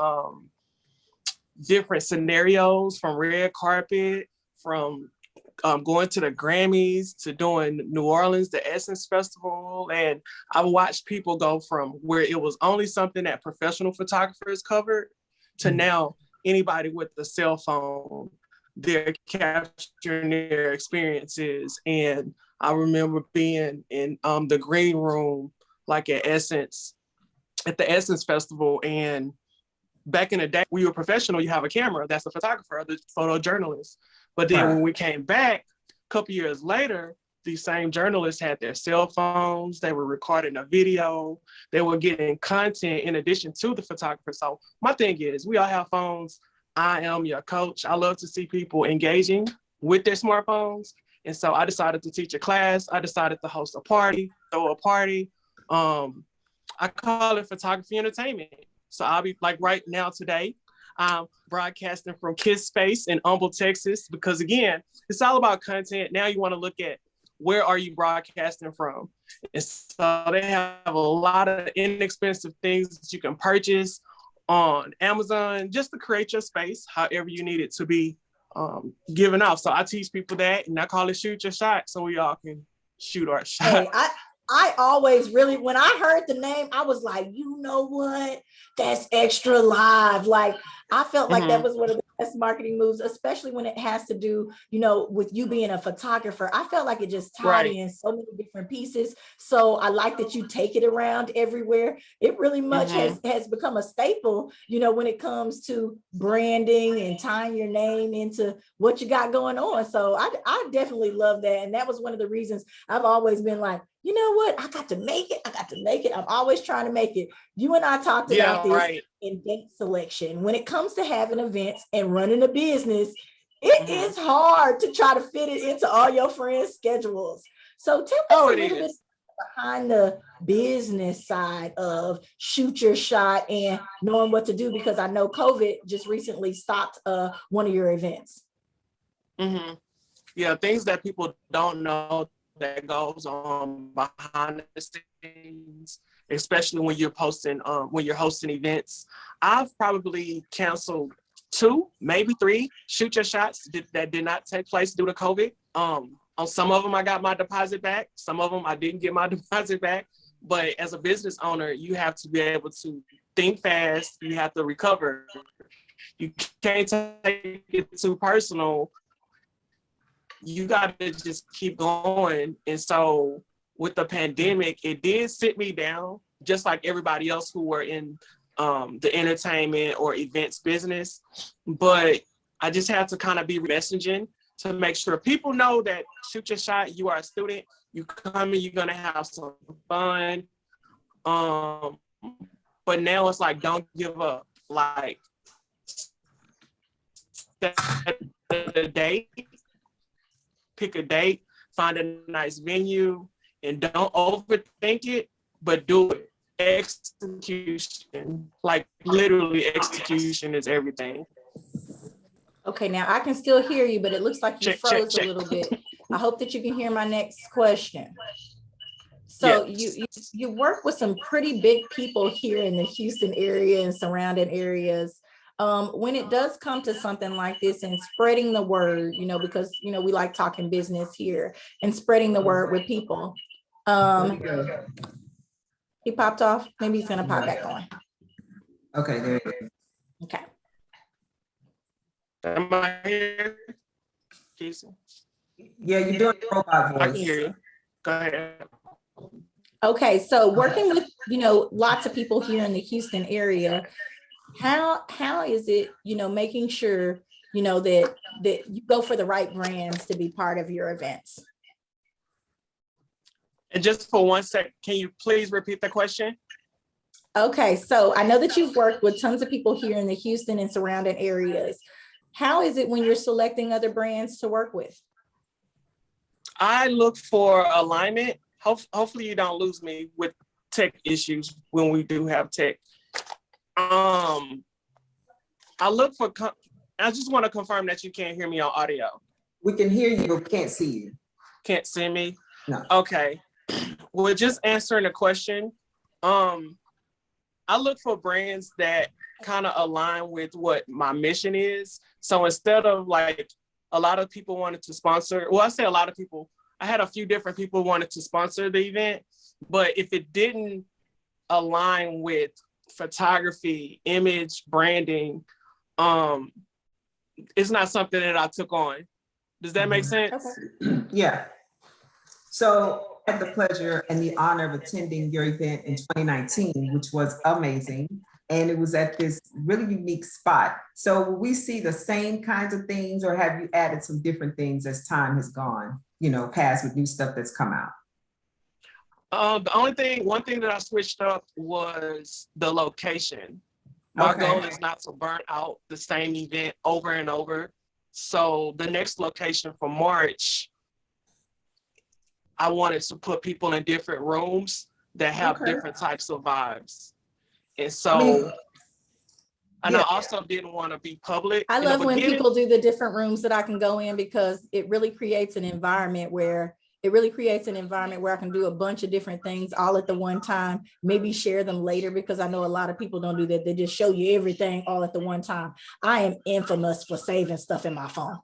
scenarios, from red carpet, from going to the Grammys to doing New Orleans, the Essence Festival. And I watched people go from where it was only something that professional photographers covered to now anybody with a cell phone, they're capturing their experiences. And I remember being in the green room, like at the Essence Festival. And back in the day, we were professional, you have a camera, that's the photographer, the photojournalist. But then when we came back a couple years later, these same journalists had their cell phones, they were recording a video, they were getting content in addition to the photographer. So my thing is, we all have phones. I am your coach. I love to see people engaging with their smartphones. And so I decided to teach a class. I decided to host a party, throw a party. I call it photography entertainment. So I'll be like right now today, I'm broadcasting from Kiss Space in Humble, Texas, because again, it's all about content. Now you want to look at where are you broadcasting from? And so they have a lot of inexpensive things that you can purchase on Amazon just to create your space, however you need it to be given off. So I teach people that, and I call it shoot your shot, so we all can shoot our shot. Hey, I always really, when I heard the name, I was like, you know what? That's extra live. Like, I felt like that was one of the best marketing moves, especially when it has to do, with you being a photographer. I felt like it just tied in so many different pieces. So I like that you take it around everywhere. It really much has become a staple, when it comes to branding and tying your name into what you got going on. So I definitely love that. And that was one of the reasons I've always been like, you know what? I got to make it. I'm always trying to make it. You and I talked about this in date selection. When it comes to having events and running a business, it is hard to try to fit it into all your friends' schedules. So tell us a little bit behind the business side of shoot your shot and knowing what to do, because I know COVID just recently stopped one of your events. Yeah, things that people don't know that goes on behind the scenes, especially when you're hosting events. I've probably canceled 2, maybe 3 shoot your shots that did not take place due to COVID. On some of them, I got my deposit back. Some of them, I didn't get my deposit back. But as a business owner, you have to be able to think fast. You have to recover. You can't take it too personal. You got to just keep going. And so with the pandemic, it did sit me down, just like everybody else who were in the entertainment or events business. But I just had to kind of be messaging to make sure people know that shoot your shot, you are a student, you come in, you're going to have some fun. But now it's like, don't give up. Like, set the date. Pick a date, find a nice venue, and don't overthink it, but do it. Execution, like literally execution is everything. Okay, now I can still hear you, but it looks like you froze a little bit. I hope that you can hear my next question. So you work with some pretty big people here in the Houston area and surrounding areas. When it does come to something like this and spreading the word, because, we like talking business here and spreading the word with people. He popped off. Maybe he's going to pop back on. Okay, there you go. Okay. Am I here, Jason? Yeah, you're doing robot voice. I can hear you. Go ahead. Okay, so working with, lots of people here in the Houston area, how is it, making sure, that you go for the right brands to be part of your events? And just for 1 sec, can you please repeat the question? Okay, so I know that you've worked with tons of people here in the Houston and surrounding areas. How is it when you're selecting other brands to work with? I look for alignment. Hopefully you don't lose me with tech issues when we do have tech. I just want to confirm that you can't hear me on audio. We can hear you, but we can't see you. Can't see me? No. Okay. Well, just answering the question. I look for brands that kind of align with what my mission is. So instead of like a lot of people wanted to sponsor. Well, I say a lot of people. I had a few different people wanted to sponsor the event, but if it didn't align with photography, image, branding, it's not something that I took on. Does that make sense? Okay. Yeah. So I had the pleasure and the honor of attending your event in 2019, which was amazing. And it was at this really unique spot. So will we see the same kinds of things, or have you added some different things as time has gone, past with new stuff that's come out? One thing that I switched up was the location. My goal is not to burn out the same event over and over. So the next location for March, I wanted to put people in different rooms that have different types of vibes. And so, I also didn't want to be public. I love when people do the different rooms that I can go in, because it really creates an environment where I can do a bunch of different things all at the one time, maybe share them later, because I know a lot of people don't do that. They just show you everything all at the one time. I am infamous for saving stuff in my phone.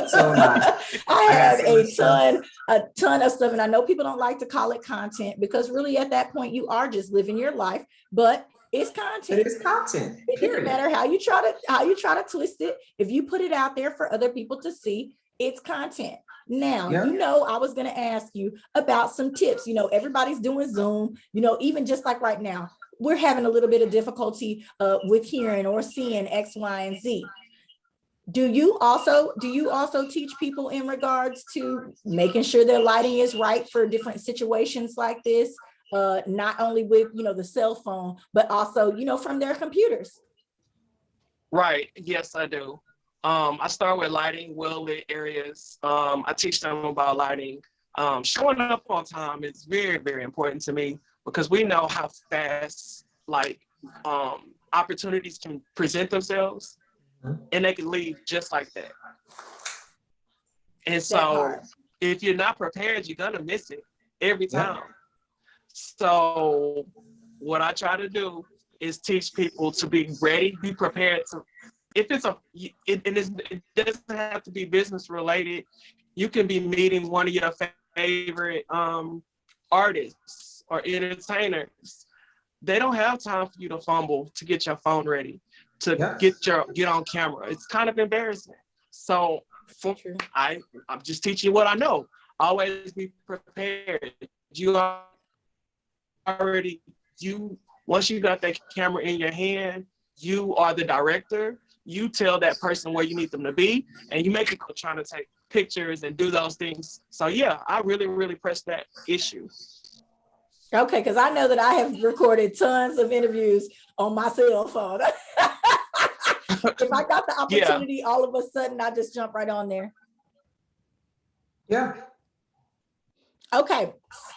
So I have a ton of stuff. And I know people don't like to call it content, because really at that point you are just living your life, but it's content. It is content. It doesn't matter how you try to twist it. If you put it out there for other people to see, it's content. Now, I was going to ask you about some tips. Everybody's doing Zoom, even just like right now, we're having a little bit of difficulty with hearing or seeing X, Y, and Z. Do you also teach people in regards to making sure their lighting is right for different situations like this? Not only with, the cell phone, but also, from their computers. Right. Yes, I do. I start with lighting, well-lit areas. I teach them about lighting. Showing up on time is very, very important to me, because we know how fast opportunities can present themselves, and they can leave just like that. And so if you're not prepared, you're gonna miss it every time. So what I try to do is teach people to be ready, be prepared to, it doesn't have to be business related. You can be meeting one of your favorite artists or entertainers. They don't have time for you to fumble to get your phone ready, to get on camera. It's kind of embarrassing. So I'm just teaching what I know. Always be prepared. Once you got that camera in your hand, you are the director. You tell that person where you need them to be, and you make it trying to take pictures and do those things. So yeah, I really, really press that issue. Okay, because I know that I have recorded tons of interviews on my cell phone. If I got the opportunity, all of a sudden I just jump right on there. Yeah. Okay.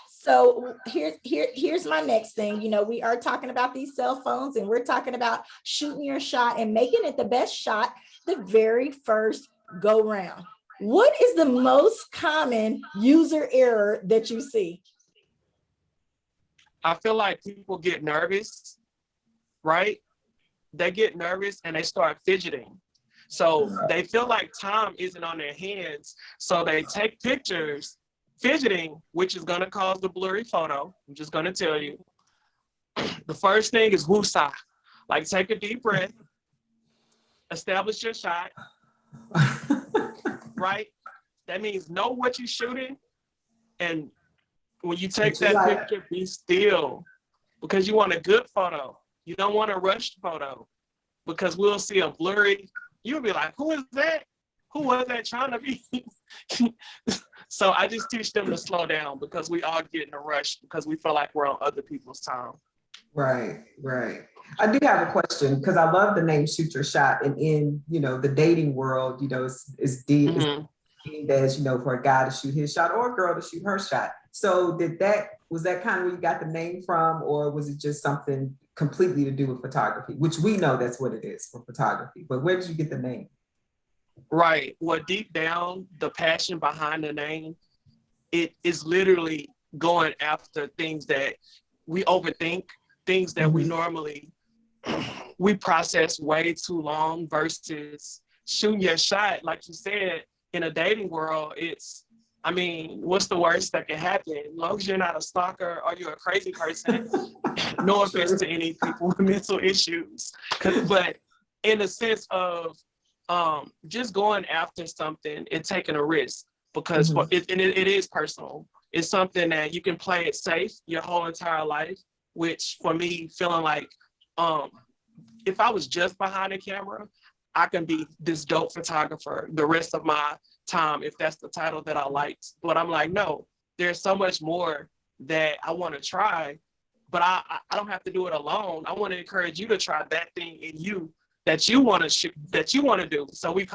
So here's my next thing. We are talking about these cell phones, and we're talking about shooting your shot and making it the best shot the very first go round. What is the most common user error that you see? I feel like people get nervous, right? They get nervous and they start fidgeting. So they feel like time isn't on their hands. So they take pictures fidgeting, which is going to cause the blurry photo. I'm just going to tell you. The first thing is woosah. Like, take a deep breath, establish your shot, right? That means know what you're shooting. And when you take that picture, be still, because you want a good photo. You don't want a rushed photo, because we'll see a blurry, you'll be like, who is that? Who was that trying to be? So I just teach them to slow down, because we all get in a rush because we feel like we're on other people's time. Right. I do have a question, because I love the name Shoot Your Shot. And in, the dating world, it's deemed as, for a guy to shoot his shot or a girl to shoot her shot. So was that kind of where you got the name from, or was it just something completely to do with photography, which we know that's what it is for photography, but where did you get the name? Right. Well, deep down, the passion behind the name, it is literally going after things that we overthink, things that we normally, we process way too long, versus shooting your shot. Like you said, in a dating world, what's the worst that can happen? As long as you're not a stalker or you're a crazy person, no offense to any people with mental issues. But in the sense of just going after something and taking a risk, because it is personal. It's something that you can play it safe your whole entire life, which for me, feeling like if I was just behind the camera, I can be this dope photographer the rest of my time if that's the title that I liked. But I'm like, no, there's so much more that I want to try, but I don't have to do it alone. I want to encourage you to try that thing in you that you want to shoot, that you want to do. So we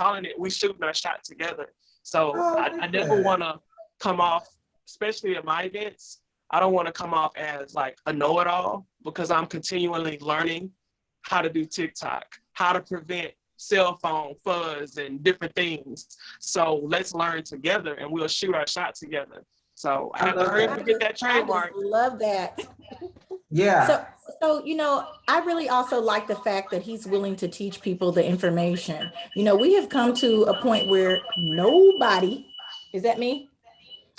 shooting our shot together. So I never want to come off, especially at my events, I don't want to come off as like a know-it-all, because I'm continually learning how to do TikTok, how to prevent cell phone fuzz and different things. So let's learn together and we'll shoot our shot together. So I have to hurry up and get that trademark. I love that. Yeah. So, I really also like the fact that he's willing to teach people the information. We have come to a point where nobody, is that me?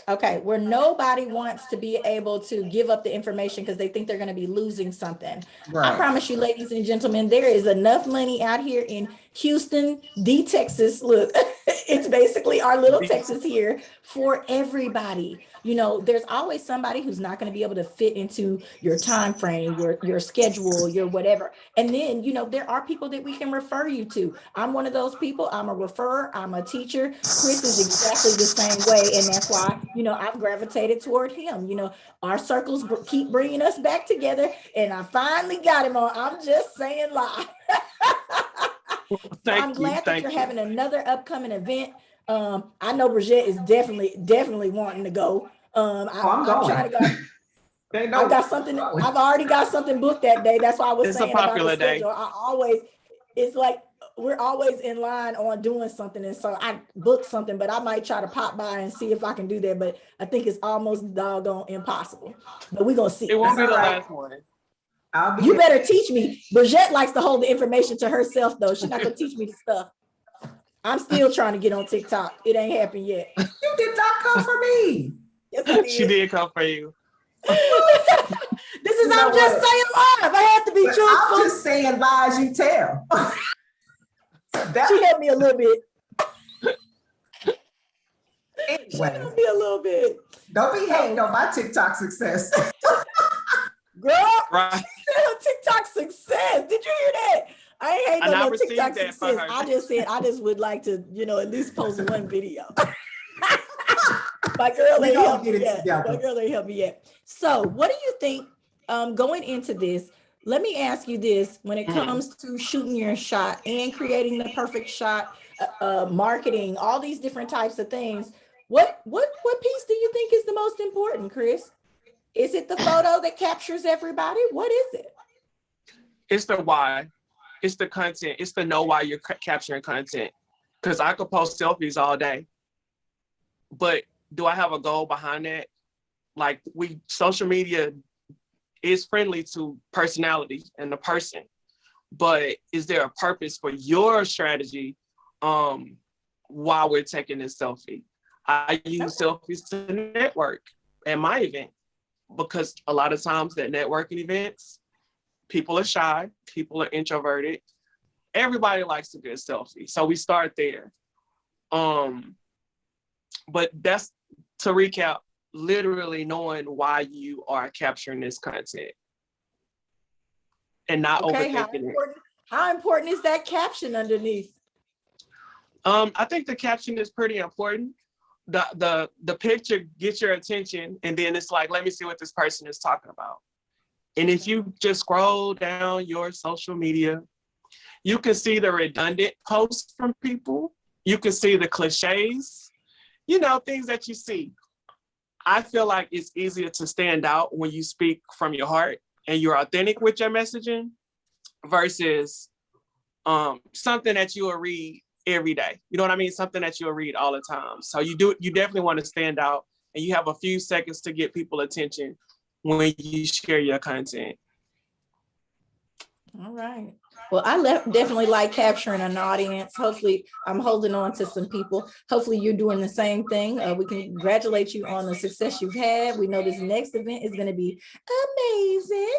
Okay, where nobody wants to be able to give up the information because they think they're going to be losing something. Right. I promise you, ladies and gentlemen, there is enough money out here in Houston, Texas. Look, it's basically our little Texas here for everybody. There's always somebody who's not going to be able to fit into your time frame, your schedule, your whatever. And then, there are people that we can refer you to. I'm one of those people. I'm a referrer. I'm a teacher. Chris is exactly the same way. And that's why, I've gravitated toward him. Our circles keep bringing us back together. And I finally got him on. I'm just saying live. I'm glad that you're having another upcoming event. I know Bridgett is definitely wanting to go. I'm trying to go. I got something. I've already got something booked that day. That's why I was saying about the schedule. It's like we're always in line on doing something, and so I booked something, but I might try to pop by and see if I can do that. But I think it's almost doggone impossible. But we're gonna see. It won't be the last one. You better teach me. Bridgett likes to hold the information to herself, though. She's not gonna teach me the stuff. I'm still trying to get on TikTok. It ain't happened yet. You did not come for me. Yes, I did. She did come for you. This is I'm just saying live. I have to be truthful. I'm just saying lies you tell. She helped me a little bit. Anyway, she helped me a little bit. Don't be hating on my TikTok success. Girl, right. She said her TikTok success. Did you hear that? I ain't hating on no TikTok success. I just said I just would like to, at least post one video. My girl ain't helped me yet. My girl ain't helped me yet. So what do you think going into this? Let me ask you this: when it comes to shooting your shot and creating the perfect shot, marketing, all these different types of things, what piece do you think is the most important, Chris? Is it the photo that captures everybody? What is it? It's the why. It's the content. It's the know why you're capturing content. Because I could post selfies all day, but do I have a goal behind that? Like social media is friendly to personality and the person, but is there a purpose for your strategy while we're taking this selfie? I use selfies to network at my event, because a lot of times at networking events, people are shy, people are introverted. Everybody likes a good selfie. So we start there. But that's, to recap, literally knowing why you are capturing this content and not overthinking it. How important is that caption underneath? I think the caption is pretty important. The picture gets your attention, and then it's like, let me see what this person is talking about. And if you just scroll down your social media, you can see the redundant posts from people. You can see the cliches, things that you see. I feel like it's easier to stand out when you speak from your heart and you're authentic with your messaging versus something that you will read every day. You know what I mean? Something that you'll read all the time. So you definitely want to stand out, and you have a few seconds to get people attention when you share your content. All right. Well, definitely like capturing an audience. Hopefully, I'm holding on to some people. Hopefully, you're doing the same thing. We congratulate you on the success you've had. We know this next event is going to be amazing.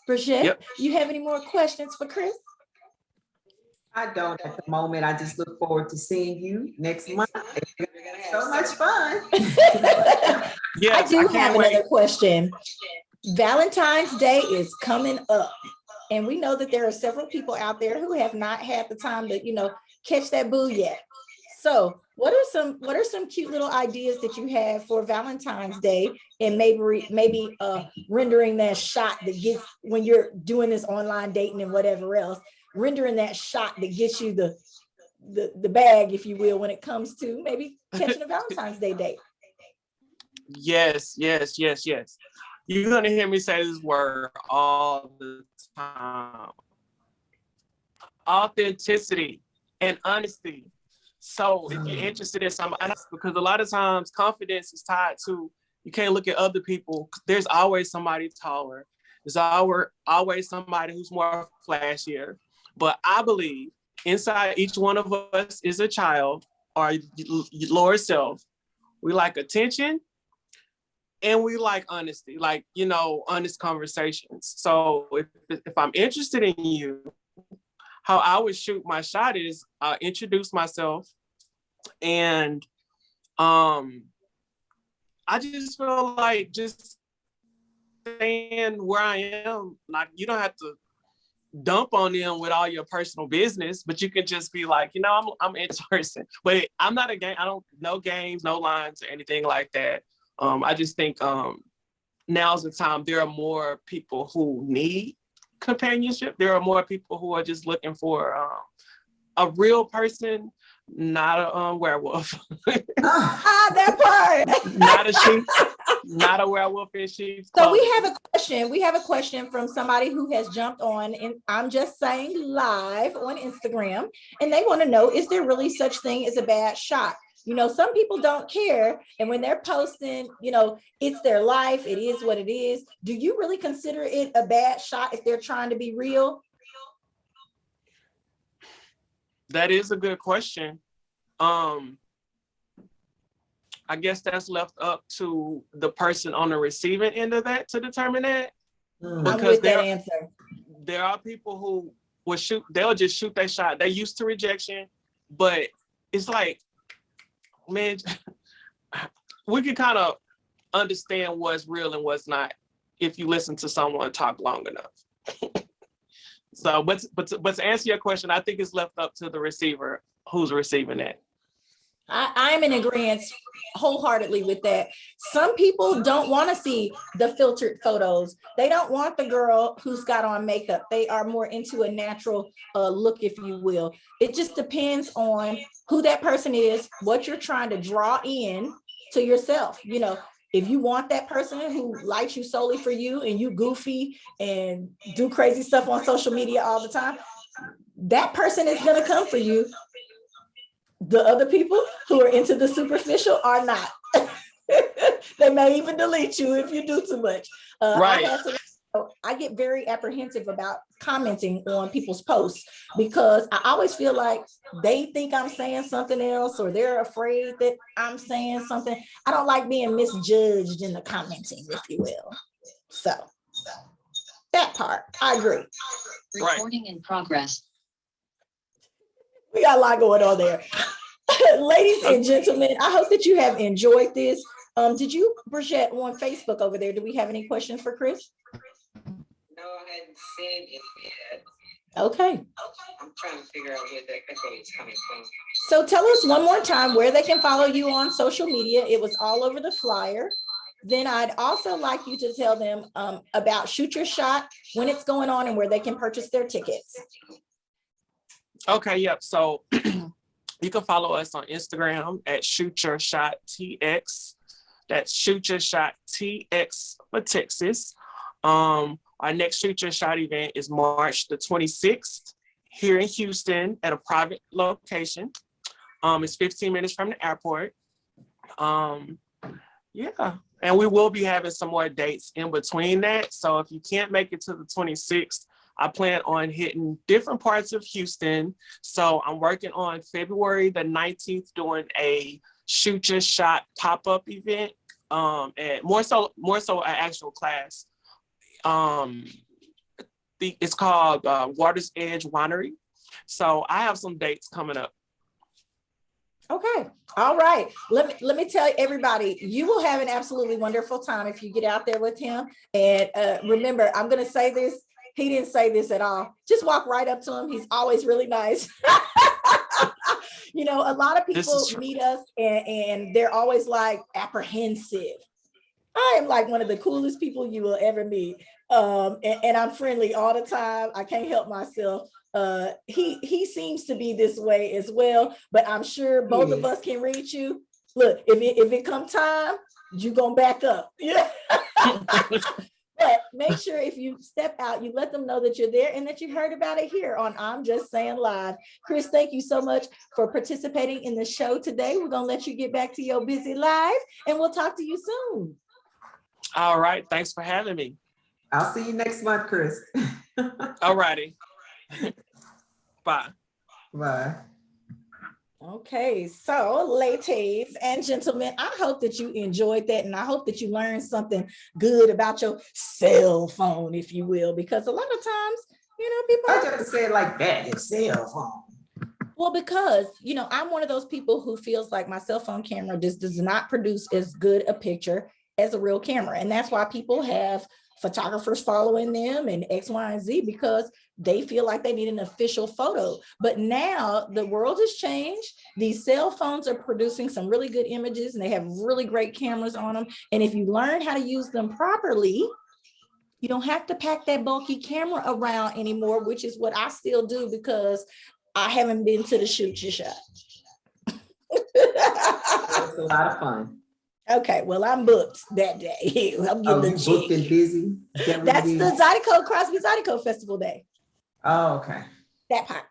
Bridgett, yep. You have any more questions for Chris? I don't at the moment. I just look forward to seeing you next month. So much fun. Yeah, I do have another question. Valentine's Day is coming up. And we know that there are several people out there who have not had the time to, catch that boo yet. So what are some cute little ideas that you have for Valentine's Day, and maybe rendering that shot that gets, when you're doing this online dating and whatever else, rendering that shot that gets you the bag, if you will, when it comes to maybe catching a Valentine's Day date? Yes. You're going to hear me say this word all the time. Authenticity and honesty. So if you're interested in somebody, because a lot of times confidence is tied to, you can't look at other people. There's always somebody taller. There's always somebody who's more flashier. But I believe inside each one of us is a child or lower self. We like attention. And we like honesty, honest conversations. So if I'm interested in you, how I would shoot my shot is introduce myself. And I just feel like just saying where I am, like, you don't have to dump on them with all your personal business, but you can just be like, I'm interested. But I'm not a game. I don't know games, no lines or anything like that. I just think now's the time. There are more people who need companionship. There are more people who are just looking for a real person, not a werewolf. That part. Not a sheep, not a werewolf in sheep's So clothing. we have a question. We have a question from somebody who has jumped on, and I'm just saying live on Instagram, and they want to know, is there really such thing as a bad shot? Some people don't care. And when they're posting, it's their life. It is what it is. Do you really consider it a bad shot if they're trying to be real? That is a good question. I guess that's left up to the person on the receiving end of that to determine that. Because I'm with that answer. There are people who will they'll just shoot their shot. They're used to rejection, but it's like, man, we can kind of understand what's real and what's not if you listen to someone talk long enough. So, but to answer your question, I think it's left up to the receiver who's receiving it. I'm in agreement wholeheartedly with that. Some people don't want to see the filtered photos. They don't want the girl who's got on makeup. They are more into a natural look, if you will. It just depends on who that person is, what you're trying to draw in to yourself. If you want that person who likes you solely for you and you goofy and do crazy stuff on social media all the time, that person is going to come for you. The other people who are into the superficial are not. They may even delete you if you do too much. Right. I get very apprehensive about commenting on people's posts because I always feel like they think I'm saying something else or they're afraid that I'm saying something. I don't like being misjudged in the commenting, if you will. So that part, I agree. Recording in progress. We got a lot going on there. Ladies and gentlemen, I hope that you have enjoyed this. Did you, Bridgett, on Facebook over there, do we have any questions for Chris? No, I hadn't seen it yet. Okay. I'm trying to figure out where that echo is coming from. So tell us one more time where they can follow you on social media. It was all over the flyer. Then I'd also like you to tell them about Shoot Your Shot, when it's going on, and where they can purchase their tickets. Okay, yep. So you can follow us on Instagram at Shoot Your Shot TX. That's Shoot Your Shot TX for Texas. Our next Shoot Your Shot event is March the 26th here in Houston at a private location. It's 15 minutes from the airport. Yeah, and we will be having some more dates in between that. So if you can't make it to the 26th, I plan on hitting different parts of Houston. So I'm working on February the 19th doing a Shoot Your Shot pop-up event, and more so an actual class. It's called Water's Edge Winery. So I have some dates coming up. Okay. All right. Let me tell everybody, you will have an absolutely wonderful time if you get out there with him. And remember, I'm going to say this. He didn't say this at all. Just walk right up to him. He's always really nice. You know, a lot of people meet us and they're always like apprehensive. I am like one of the coolest people you will ever meet. And I'm friendly all the time. I can't help myself. He seems to be this way as well, but I'm sure both of us can reach you. Look, if it come time, you gonna back up. Yeah. But make sure if you step out, you let them know that you're there and that you heard about it here on I'm Just Saying Live. Chris, thank you so much for participating in the show today. We're gonna let you get back to your busy life and we'll talk to you soon. All right. Thanks for having me. I'll see you next month, Chris. All righty. Bye. Bye. Okay, so ladies and gentlemen, I hope that you enjoyed that and I hope that you learned something good about your cell phone, if you will, because a lot of times, you know, people I just say it like that, your cell phone. Well, because, you know, I'm one of those people who feels like my cell phone camera just does not produce as good a picture as a real camera. And that's why people have photographers following them and X, Y, and Z, because they feel like they need an official photo. But now the world has changed. These cell phones are producing some really good images and they have really great cameras on them. And if you learn how to use them properly, you don't have to pack that bulky camera around anymore, which is what I still do because I haven't been to the Shoot Your Shot. It's a lot of fun. Okay, well, I'm booked that day. I'm getting you booked and busy? That's the Zydeco, Crosby Zydeco Festival Day. Oh, okay. That part.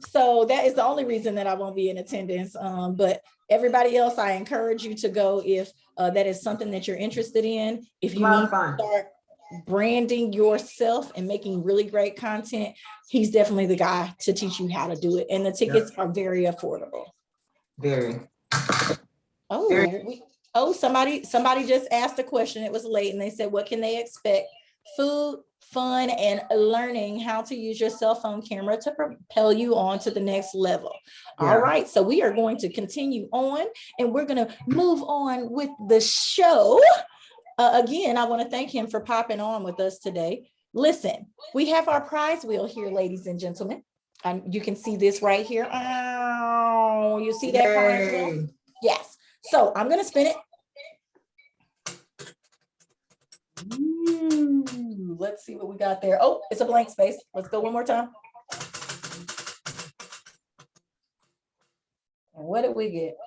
So that is the only reason that I won't be in attendance. But everybody else, I encourage you to go if that is something that you're interested in. If you need to start branding yourself and making really great content, he's definitely the guy to teach you how to do it. And the tickets are very affordable. Very. Oh, somebody just asked a question. It was late and they said, what can they expect? Food, fun, and learning how to use your cell phone camera to propel you on to the next level. Yeah. All right, so we are going to continue on and we're going to move on with the show. Again, I want to thank him for popping on with us today. Listen, we have our prize wheel here, ladies and gentlemen. And you can see this right here. Oh, you see that prize wheel? Yes. So I'm going to spin it. Let's see what we got there. Oh, it's a blank space. Let's go one more time. And what did we get?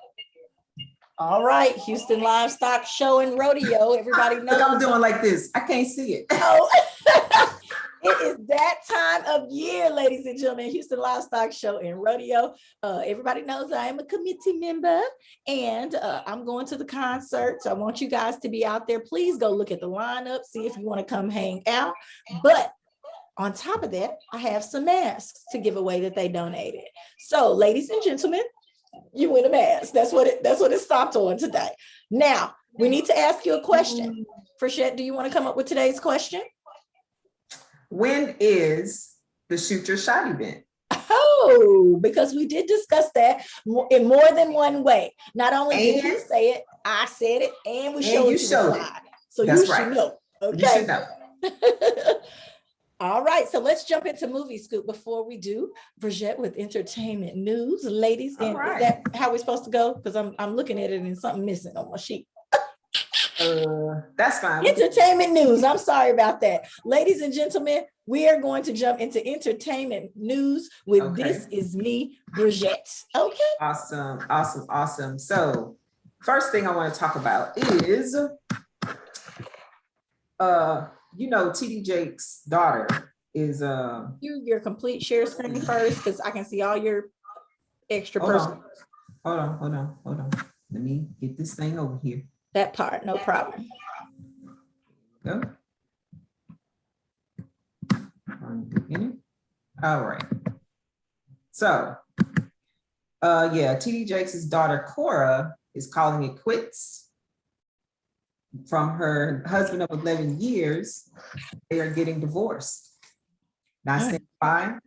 All right, Houston Livestock Show and Rodeo. Everybody knows. Look, I'm doing like this. I can't see it. Oh, it is that time of year, ladies and gentlemen. Houston Livestock Show and Rodeo. Everybody knows I am a committee member and I'm going to the concert. So I want you guys to be out there. Please go look at the lineup, see if you want to come hang out. But on top of that, I have some masks to give away that they donated. So, ladies and gentlemen, you win a mask. That's what it stopped on today. Now, we need to ask you a question. Bridgett, do you want to come up with today's question? When is the Shoot Your Shot event? Oh, because we did discuss that in more than one way. Not only did you say it, I said it, and we showed you the slide. So you should know. Okay. You should know. All right, so let's jump into Movie Scoop before we do. Bridgett with entertainment news, ladies. And is that how we're supposed to go? Because I'm looking at it and something missing on my sheet. That's fine. Entertainment news. I'm sorry about that. Ladies and gentlemen, we are going to jump into entertainment news with This Is Me, Bridgett. Okay. Awesome. So first thing I want to talk about is TD Jake's daughter is your complete share screen first, because I can see all your extra personal. Hold on. Let me get this thing over here. That part, no problem. Go. All right. So, yeah, TD Jakes' daughter Cora is calling it quits. From her husband of 11 years, they are getting divorced. Not saying why.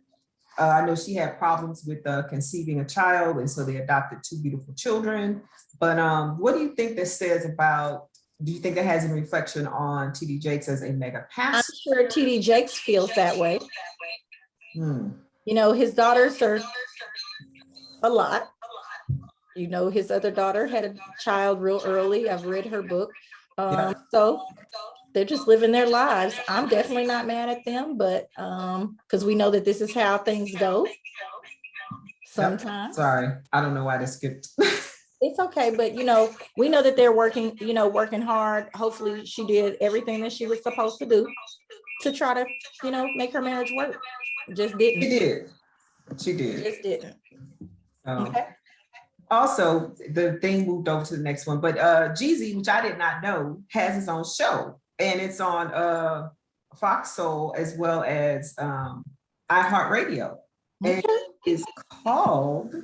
I know she had problems with conceiving a child, and so they adopted 2 beautiful children. But what do you think this says about? Do you think that has any reflection on TD Jakes as a mega pastor? I'm sure TD Jakes feels that way. Hmm. You know, his daughters are a lot. You know, his other daughter had a child real early. I've read her book. So they're just living their lives. I'm definitely not mad at them, but because we know that this is how things go sometimes. Sorry, I don't know why this skipped. It's okay, but you know, we know that they're working, you know, working hard. Hopefully she did everything that she was supposed to do to try to, you know, make her marriage work. Just didn't. She did. Just didn't. Okay. Also, the thing moved over to the next one, but Jeezy, which I did not know, has his own show, and it's on Fox Soul as well as iHeartRadio. And it is called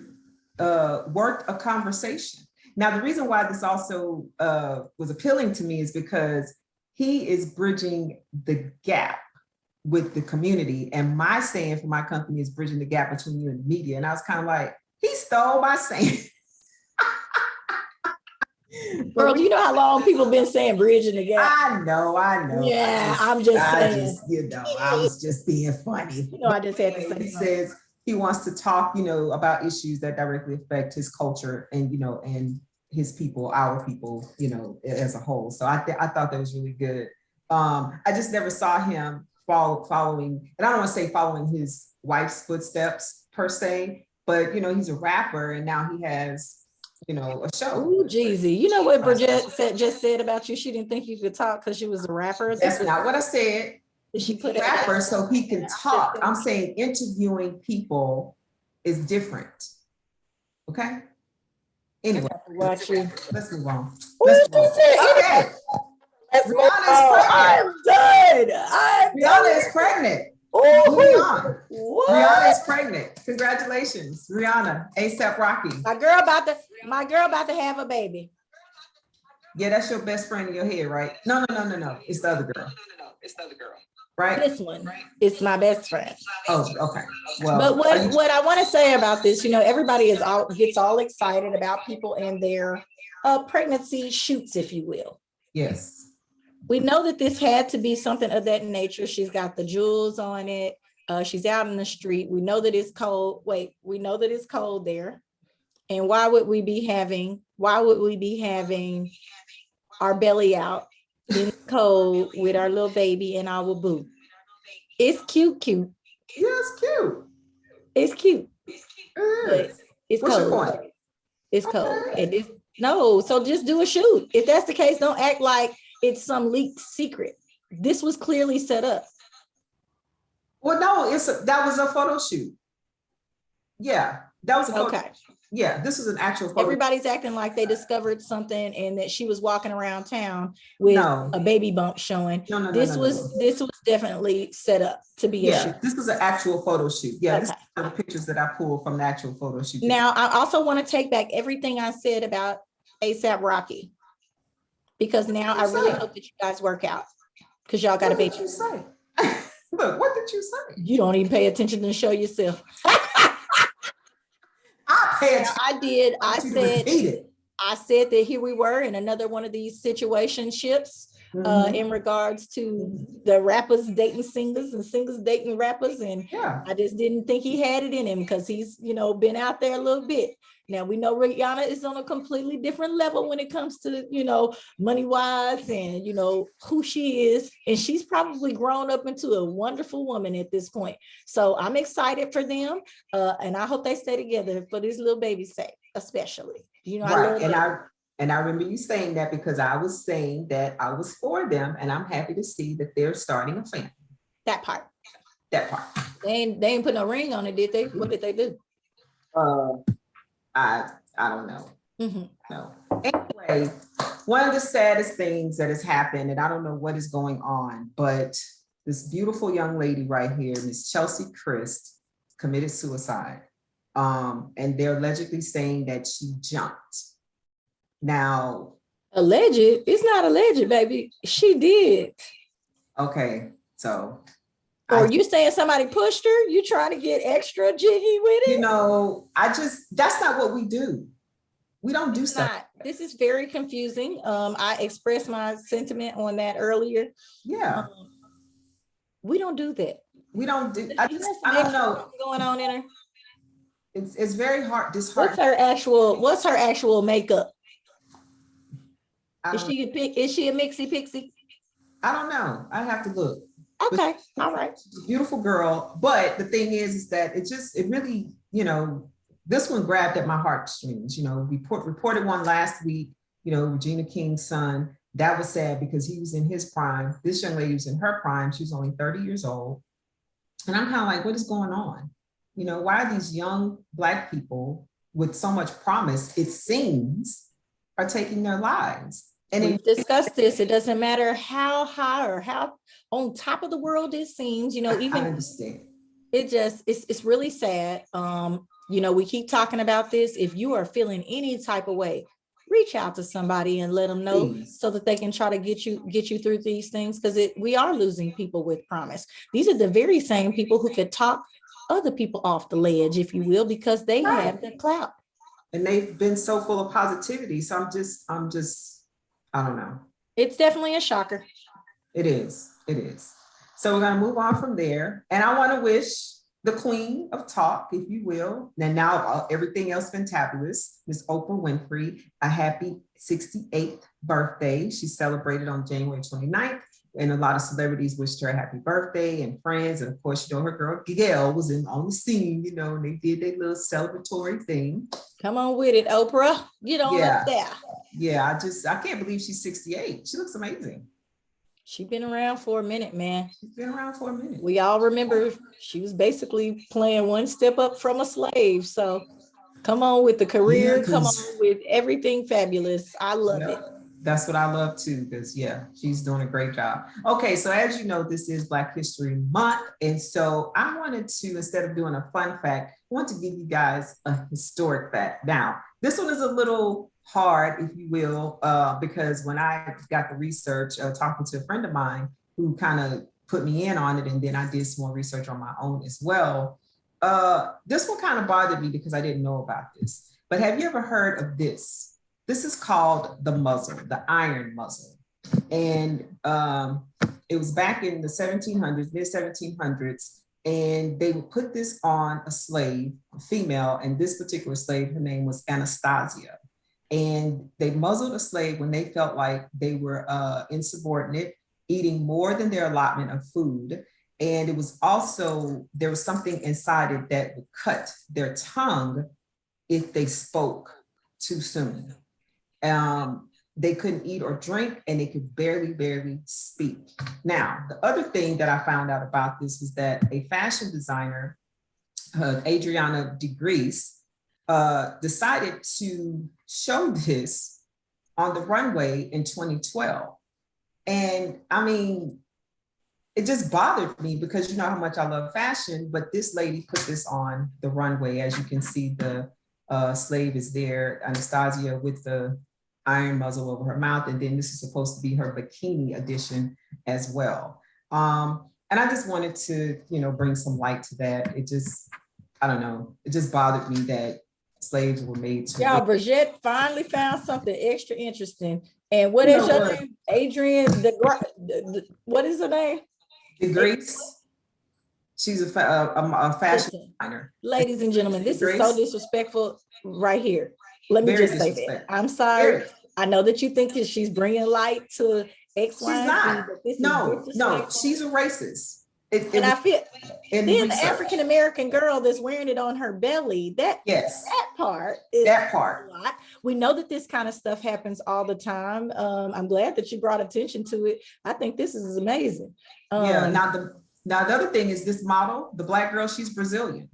Worth a Conversation. Now, the reason why this also was appealing to me is because he is bridging the gap with the community. And my saying for my company is bridging the gap between you and the media. And I was kind of like, he stole my saying. Girl, do you know how long people been saying bridging the gap? I know. Yeah, I'm just saying. I was just being funny. You know, I just had to say he says he wants to talk, you know, about issues that directly affect his culture and, you know, and his people, our people, you know, as a whole. So I thought that was really good. I just never saw him following, and I don't want to say following his wife's footsteps per se, but, you know, he's a rapper and now he has, you know, a show. Ooh, Jeezy. You know what Bridgett just said about you? She didn't think you could talk because she was a rapper. That's not what I said. She put a rapper so he can talk. I'm saying interviewing people is different. Okay. Anyway, let's move on. Okay. I'm done. Rihanna is pregnant. Rihanna is pregnant. Congratulations, Rihanna. ASAP Rocky. My girl about to have a baby. Yeah, that's your best friend in your head, right? No. It's the other girl. Right? This one is my best friend. Oh, okay. Well, but what I want to say about this, you know, everybody gets all excited about people and their pregnancy shoots, if you will. Yes. We know that this had to be something of that nature. She's got the jewels on it. She's out in the street. We know that it's cold. We know that it's cold there. And why would we be having our belly out in the cold with our little baby and our boo? It's cute. Yeah, it's cute. It's cute. But it's What's cold. Your point? It's cold. No, so just do a shoot. If that's the case, don't act like it's some leaked secret. This was clearly set up. Well, no, that was a photo shoot. Yeah, that was a photo. Okay. Yeah, this was an actual photo. Everybody's acting like they discovered something and that she was walking around town with a baby bump showing. No. This was definitely set up to be a shoot. This was an actual photo shoot. Yeah, This are the pictures that I pulled from the actual photo shoot. Now, I also want to take back everything I said about ASAP Rocky, because now I really hope that you guys work out, because y'all got a baby. What did you say? Look, what did you say? You don't even pay attention to the show yourself. I did. I said that here we were in another one of these situationships in regards to the rappers dating singers and singers dating rappers. And I just didn't think he had it in him, because he's, you know, been out there a little bit. Now we know Rihanna is on a completely different level when it comes to, you know, money wise and, you know, who she is. And she's probably grown up into a wonderful woman at this point. So I'm excited for them. And I hope they stay together for this little baby's sake, especially. You know, I remember you saying that, because I was saying that I was for them, and I'm happy to see that they're starting a family. That part. They ain't put no ring on it, did they? What did they do? I don't know. No. Anyway, one of the saddest things that has happened, and I don't know what is going on, but this beautiful young lady right here, Miss Chelsea Christ, committed suicide. And they're allegedly saying that she jumped. Now, alleged? It's not alleged, baby. She did. okay, so. Or you saying somebody pushed her? You trying to get extra jiggy with it? You know, that's not what we do. We don't do stuff. This is very confusing. I expressed my sentiment on that earlier. Yeah. We don't do that. We don't do, I don't know. Going on in her. It's very hard. What's her actual makeup? Is she a mixie pixie? I don't know. I have to look. Okay, all right. She's a beautiful girl, but the thing is that it really, you know, this one grabbed at my heartstrings. You know, we reported one last week, you know, Regina King's son. That was sad because he was in his prime. This young lady was in her prime. She was only 30 years old. And I'm kind of like, what is going on? You know, why are these young Black people with so much promise, it seems, are taking their lives? And we've discussed this. It doesn't matter how high or how on top of the world it seems, you know, even I understand. It's really sad. You know, we keep talking about this. If you are feeling any type of way, reach out to somebody and let them know. Please. So that they can try to get you through these things, because we are losing people with promise. These are the very same people who could talk other people off the ledge, if you will, because they have the clout. And they've been so full of positivity. So I'm just, I don't know. It's definitely a shocker. It is. It is. So we're going to move on from there. And I want to wish the queen of talk, if you will, and now everything else fantabulous, Miss Oprah Winfrey, a happy 68th birthday. She celebrated on January 29th, and a lot of celebrities wished her a happy birthday, and friends. And of course, you know, her girl Gail was on the scene, you know, and they did their little celebratory thing. Come on with it, Oprah. Get on up there. Yeah, I can't believe she's 68. She looks amazing. She's been around for a minute, man. She's been around for a minute. We all remember she was basically playing one step up from a slave. So come on with the career. Yeah, come on with everything fabulous. I love it. That's what I love too, because she's doing a great job. Okay, so as you know, this is Black History Month. And so I wanted to, instead of doing a fun fact, I want to give you guys a historic fact. Now, this one is a little hard, if you will, because when I got the research, talking to a friend of mine who kind of put me in on it, and then I did some more research on my own as well. This one kind of bothered me because I didn't know about this. But have you ever heard of this? This is called the muzzle, the iron muzzle. And it was back in the 1700s, mid 1700s, and they would put this on a slave, a female, and this particular slave, her name was Anastasia. And they muzzled a slave when they felt like they were insubordinate, eating more than their allotment of food. And it was also, there was something inside it that would cut their tongue if they spoke too soon. They couldn't eat or drink, and they could barely speak. Now, the other thing that I found out about this is that a fashion designer, Adriana DeGrease, decided to show this on the runway in 2012. And I mean, it just bothered me because you know how much I love fashion, but this lady put this on the runway. As you can see, the slave is there, Anastasia, with the iron muzzle over her mouth. And then this is supposed to be her bikini edition as well. And I just wanted to, you know, bring some light to that. It just, I don't know, it just bothered me that slaves were made to. Yeah, Bridgett finally found something extra interesting. And what is your name? Adrian, what is her name? DeGrease. She's a fashion designer. Ladies and gentlemen, this is so disrespectful right here. Let me just say that. I'm sorry. I know that you think that she's bringing light to X, Y, she's not. No, she's a racist. I feel then the African American girl that's wearing it on her belly, that part is a lot. We know that this kind of stuff happens all the time. I'm glad that you brought attention to it. I think this is amazing. Now the other thing is this model, the Black girl, she's Brazilian,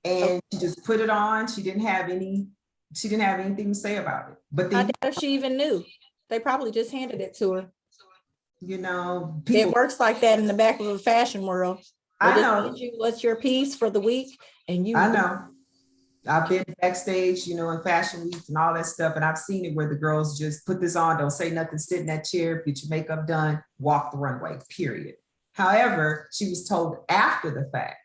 and she just put it on. She didn't have anything to say about it. But I doubt if she even knew. They probably just handed it to her. You know, It people. works like that in the back of the fashion world. I They know. send you what's your piece for the week, and you. I know. I've been backstage, you know, in fashion week and all that stuff, and I've seen it where the girls just put this on, don't say nothing, sit in that chair, get your makeup done, walk the runway, period. However, she was told after the fact,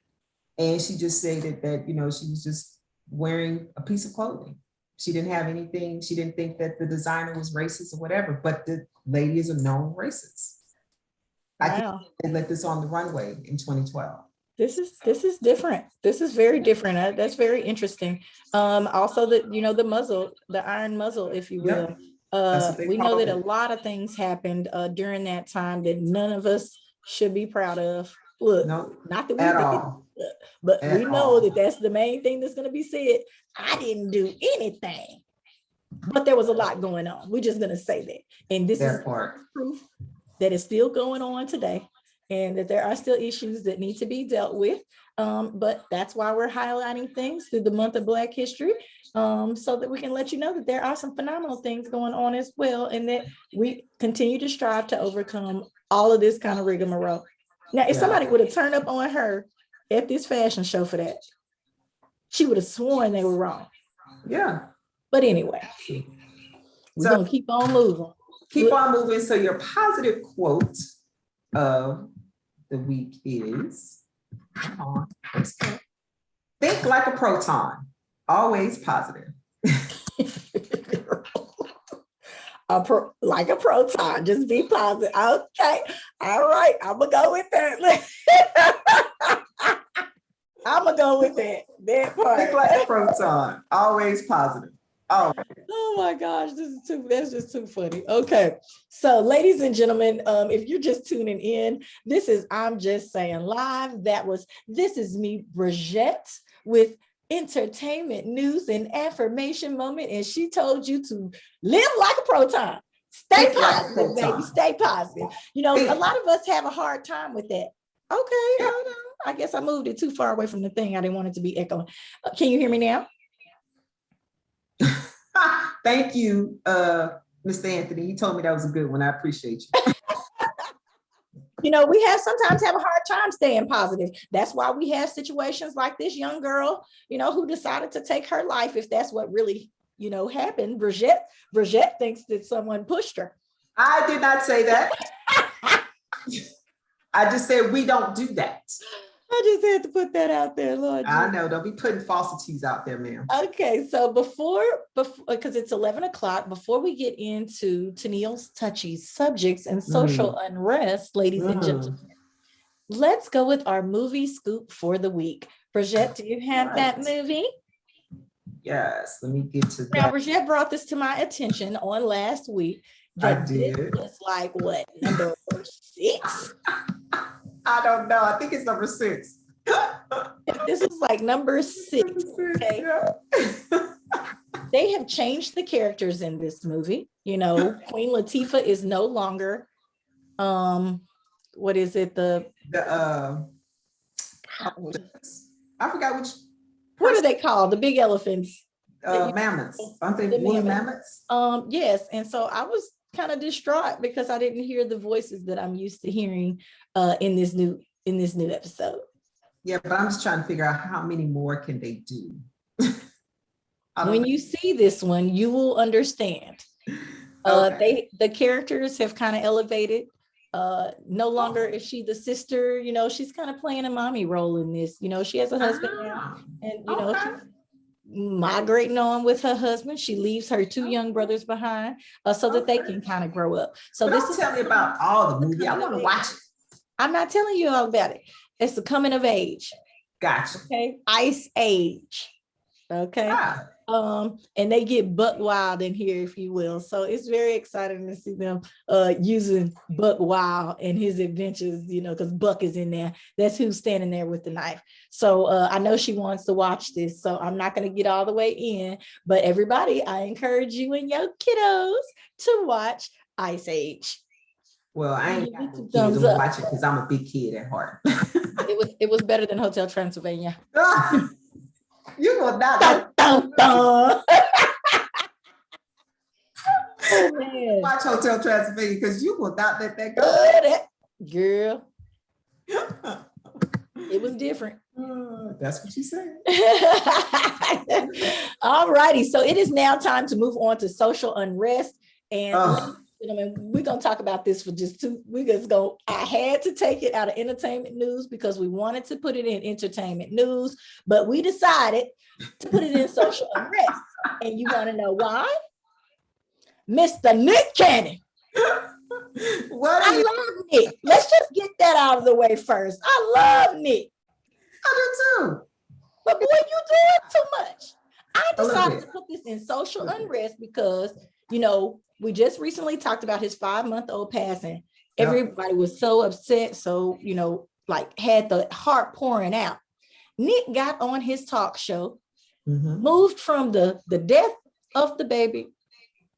and she just stated that, you know, she was just wearing a piece of clothing. She didn't have anything. She didn't think that the designer was racist or whatever, but the lady is a known racist. I can't let this on the runway in 2012. This is different. This is very different. That's very interesting. Also the muzzle, the iron muzzle, if you will. We know that a lot of things happened during that time that none of us should be proud of. Look, no, not that we at did, all. but At we know all. that that's the main thing that's going to be said. I didn't do anything, but there was a lot going on. We're just going to say that, and this is proof that it's still going on today, and that there are still issues that need to be dealt with. But that's why we're highlighting things through the month of Black History, so that we can let you know that there are some phenomenal things going on as well, and that we continue to strive to overcome all of this kind of rigmarole. Now, if somebody would have turned up on her at this fashion show for that, she would have sworn they were wrong. Yeah. But anyway, we're going to keep on moving. Keep on moving. So your positive quote of the week is, think like a proton, always positive. Like a proton, just be positive. Okay, all right, I'm gonna go with that. I'm gonna go with that part. Think like a proton, always positive. Oh. Oh my gosh, that's just too funny. Okay, so ladies and gentlemen, if you're just tuning in, this is I'm Just Saying Live. This is me, Bridgett, with entertainment, news, and affirmation moment, and she told you to live like a proton. Stay positive, baby. Stay positive. You know, a lot of us have a hard time with that. Okay, hold on. I guess I moved it too far away from the thing. I didn't want it to be echoing. Can you hear me now? Thank you, Mr. Anthony. You told me that was a good one. I appreciate you. You know, we sometimes have a hard time staying positive. That's why we have situations like this young girl, you know, who decided to take her life, if that's what really, you know, happened. Bridgett thinks that someone pushed her. I did not say that. I just said we don't do that. I just had to put that out there, Lord. I know, don't be putting falsities out there, ma'am. Okay, so before, because it's 11 o'clock, before we get into Tennille's touchy subjects and social unrest, ladies and gentlemen, let's go with our movie scoop for the week. Bridgett, do you have that movie? Yes, let me get to that. Now, Bridgett brought this to my attention on last week. I did. This was like, what, number 6? I don't know. I think it's number 6. This is like number 6. Okay. They have changed the characters in this movie. You know, Queen Latifah is no longer, what is it? I forgot which. What are they called? The big elephants. Mammoths. Aren't they woolly mammoths? Yes. And so I was kind of distraught because I didn't hear the voices that I'm used to hearing in this new episode. Yeah, but I'm just trying to figure out how many more can they do. When you see this one, you will understand. The characters have kind of elevated. No longer is she the sister, you know, she's kind of playing a mommy role in this. You know, she has a husband now, and you know, she's migrating on with her husband. She leaves her 2 young brothers behind so that they can kind of grow up. So but don't tell me about all the movie. I want to watch it. I'm not telling you all about it. It's the coming of age. Gotcha. Okay. Ice Age. Okay. And they get buck wild in here, if you will. So it's very exciting to see them using Buck Wild and his adventures, you know, because Buck is in there. That's who's standing there with the knife. So I know she wants to watch this, so I'm not going to get all the way in. But everybody, I encourage you and your kiddos to watch Ice Age. Well, I ain't got no kids to watch it because I'm a big kid at heart. It was better than Hotel Transylvania. You will not Oh, man. watch Hotel Transylvania because you will not let that go. Girl, it was different. That's what you said. All righty. So it is now time to move on to social unrest. And we're going to talk about this for just I had to take it out of entertainment news because we wanted to put it in entertainment news, but we decided to put it in social unrest. And you want to know why? Mr. Nick Cannon. I love Nick. Let's just get that out of the way first. I love Nick. I do too. But boy, you doing too much. I decided to put this in social unrest because, we just recently talked about his 5-month-old passing. Everybody was so upset. So, had the heart pouring out. Nick got on his talk show, moved from the death of the baby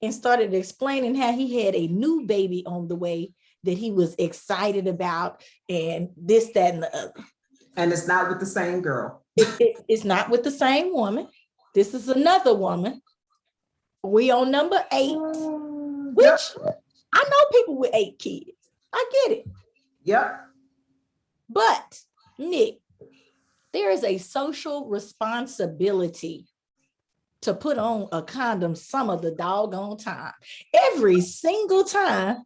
and started explaining how he had a new baby on the way that he was excited about and this, that, and the other. And it's not with the same girl. It's not with the same woman. This is another woman. We on number 8, which I know people with 8 kids. I get it. Yep. But Nick, there is a social responsibility to put on a condom some of the doggone time. Every single time.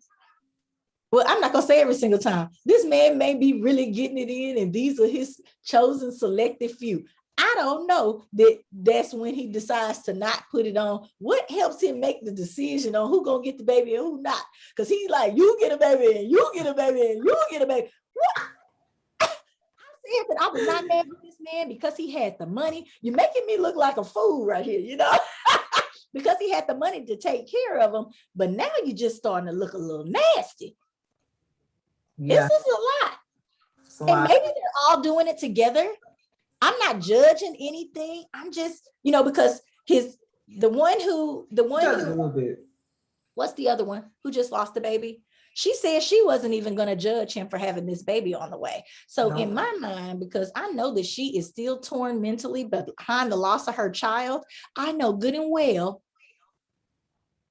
Well, I'm not going to say every single time. This man may be really getting it in, and these are his chosen selected few. I don't know that's when he decides to not put it on. What helps him make the decision on who going to get the baby and who not? Because he's like, you get a baby, and you get a baby, and you get a baby. What? I said that I was not mad with this man because he had the money. You're making me look like a fool right here, because he had the money to take care of him. But now you're just starting to look a little nasty. Yeah. This is a lot. And maybe they're all doing it together. I'm not judging anything. I'm just, because the one who, a little bit. What's the other one who just lost the baby? She said she wasn't even going to judge him for having this baby on the way. So in my mind, because I know that she is still torn mentally behind the loss of her child, I know good and well,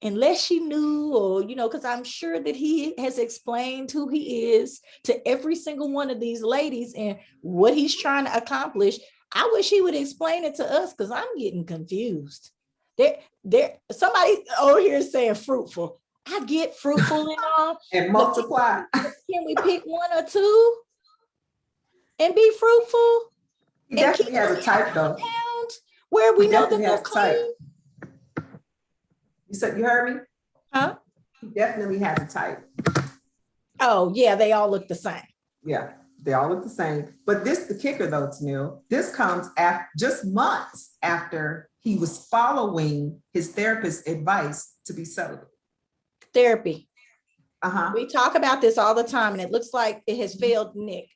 unless she knew or, because I'm sure that he has explained who he is to every single one of these ladies and what he's trying to accomplish. I wish he would explain it to us because I'm getting confused. There, somebody over here is saying fruitful. I get fruitful and all. And multiply. Can we pick 1 or 2 and be fruitful? He definitely has a type though. Where we know that they're clean. You heard me? Huh? He definitely has a type. Oh, yeah, they all look the same. Yeah, they all look the same. But the kicker though, Tennille, this comes just months after he was following his therapist's advice to be celibate. Therapy. We talk about this all the time, and it looks like it has failed Nick.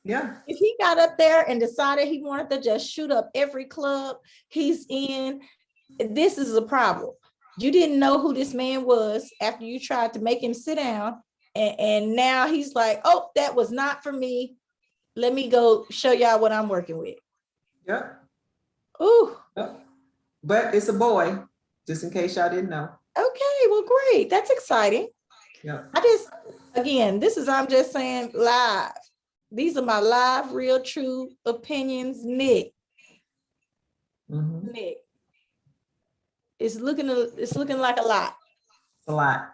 Yeah. If he got up there and decided he wanted to just shoot up every club he's in, this is a problem. You didn't know who this man was after you tried to make him sit down. And now he's like, oh, that was not for me. Let me go show y'all what I'm working with. Yeah. Ooh. Yep. But it's a boy, just in case y'all didn't know. Okay, well, great. That's exciting. Yeah. I'm just saying live. These are my live, real, true opinions, Nick. Nick. It's looking like a lot. It's a lot.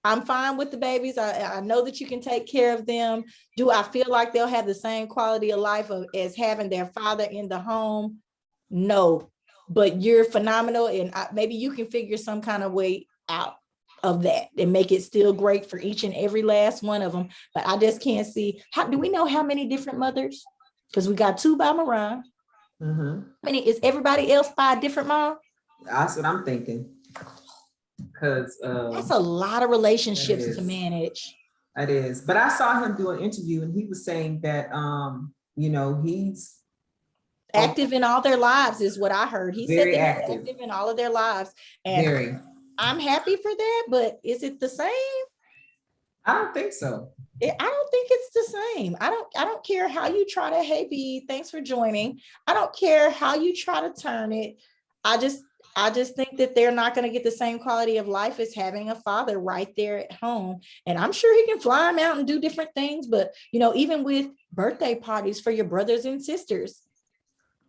I'm fine with the babies. I know that you can take care of them. Do I feel like they'll have the same quality of life as having their father in the home? No, but you're phenomenal. And maybe you can figure some kind of way out of that and make it still great for each and every last one of them. But I just can't see, do we know how many different mothers? Because we got 2 by Mariah. Is everybody else by a different mom? That's what I'm thinking. Because that's a lot of relationships to manage. It is. But I saw him do an interview and he was saying that he's active in all their lives is what I heard. He said that he's active in all of their lives. And I'm happy for that, but is it the same? I don't think so. I don't think it's the same. I don't care how you try to, hey B, thanks for joining. I don't care how you try to turn it. I just think that they're not going to get the same quality of life as having a father right there at home. And I'm sure he can fly them out and do different things. But, even with birthday parties for your brothers and sisters,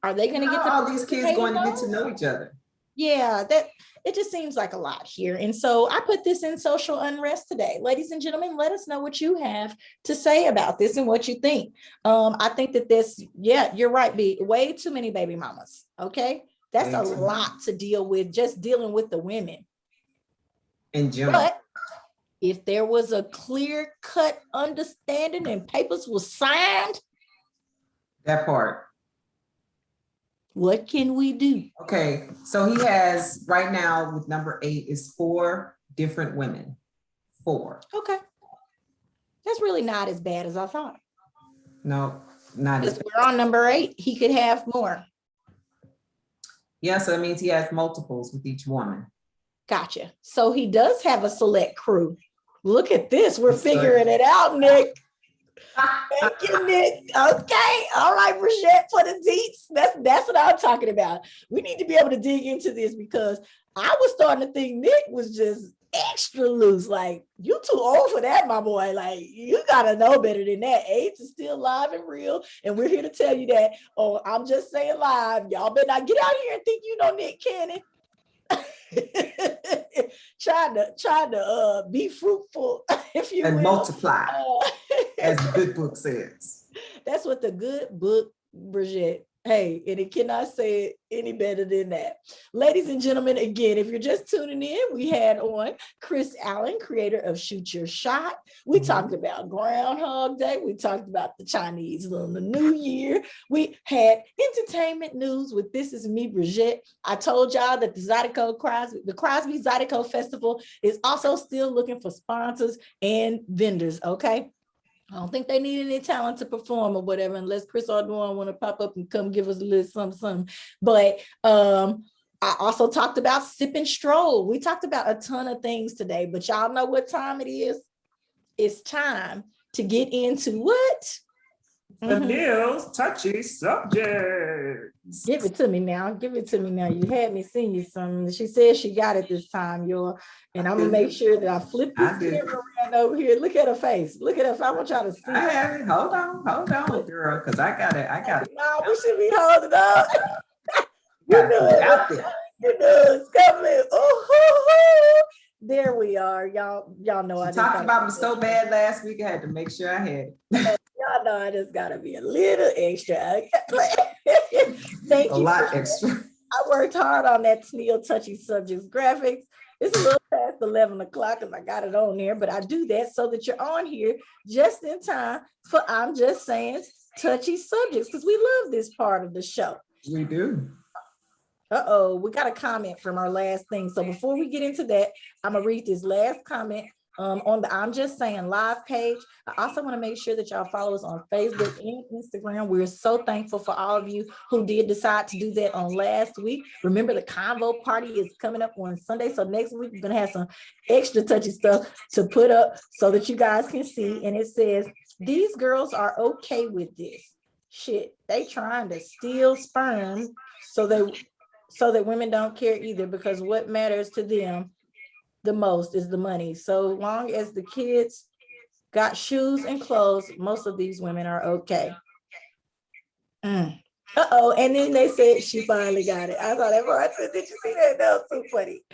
are they going to get all these kids going to get to know each other? Yeah, that it just seems like a lot here. And so I put this in social unrest today. Ladies and gentlemen, let us know what you have to say about this and what you think. I think that you're right, B. Way too many baby mamas. Okay. That's a lot to deal with, just dealing with the women. In general. But if there was a clear-cut understanding and papers were signed. That part. What can we do? Okay, so he has right now with number 8 is 4 different women. 4. Okay. That's really not as bad as I thought. No, not as bad. We're on number 8. He could have more. Yeah, so that means he has multiples with each woman. Gotcha. So he does have a select crew. Look at this. We're figuring it out, Nick. Thank you, Nick. Okay. All right, Bridgett, for the deets. That's what I'm talking about. We need to be able to dig into this because I was starting to think Nick was just extra loose. Like, you too old for that, my boy. Like, you gotta know better than that. AIDS is still live and real, and we're here to tell you that. Oh, I'm just saying live. Y'all better not get out here and think you know Nick Cannon. trying to be fruitful, if you and will. Multiply, as the good book says. That's what the good book, Bridgett. Hey, and it cannot say it any better than that. Ladies and gentlemen, again, if you're just tuning in, we had on Chris Allen, creator of Shoot Your Shot. We talked about Groundhog Day. We talked about the Chinese Lunar New Year. We had entertainment news with This Is Me, Bridgett. I told y'all that the Crosby Zydeco Festival is also still looking for sponsors and vendors, okay? I don't think they need any talent to perform or whatever, unless Chris Ardoin want to pop up and come give us a little something. But I also talked about Sip and Stroll. We talked about a ton of things today, but y'all know what time it is. It's time to get into what? Tennille's touchy subjects. Give it to me now. Give it to me now. You had me sing you something. She said she got it this time, y'all. And I'm gonna make sure that I flip this camera around over here. Look at her face. Look at her. I want y'all to see. I have it. Hold on, girl, because I got it. No, we should be holding up. You know it out there. You know it's coming. Oh, there we are. Y'all know I talked about me so bad last week. I had to make sure I had it. Y'all know I just gotta be a little extra. Thank you. A lot extra. I worked hard on that Tennille Touchy Subjects graphics. It's a little past 11 o'clock because I got it on there, but I do that so that you're on here just in time for I'm Just Saying Touchy Subjects because we love this part of the show. We do. Uh-oh, we got a comment from our last thing. So before we get into that, I'm gonna read this last comment on the I'm Just Saying live page. I also want to make sure that y'all follow us on Facebook and Instagram. We're so thankful for all of you who did decide to do that on last week. Remember, the convo party is coming up on Sunday. So next week, we're going to have some extra touchy stuff to put up so that you guys can see. And it says, these girls are okay with this. Shit, they trying to steal sperm so that women don't care either, because what matters to them the most is the money. So long as the kids got shoes and clothes, most of these women are okay. Uh-oh, and then they said she finally got it. I saw that part. I said, did you see that? That was so funny.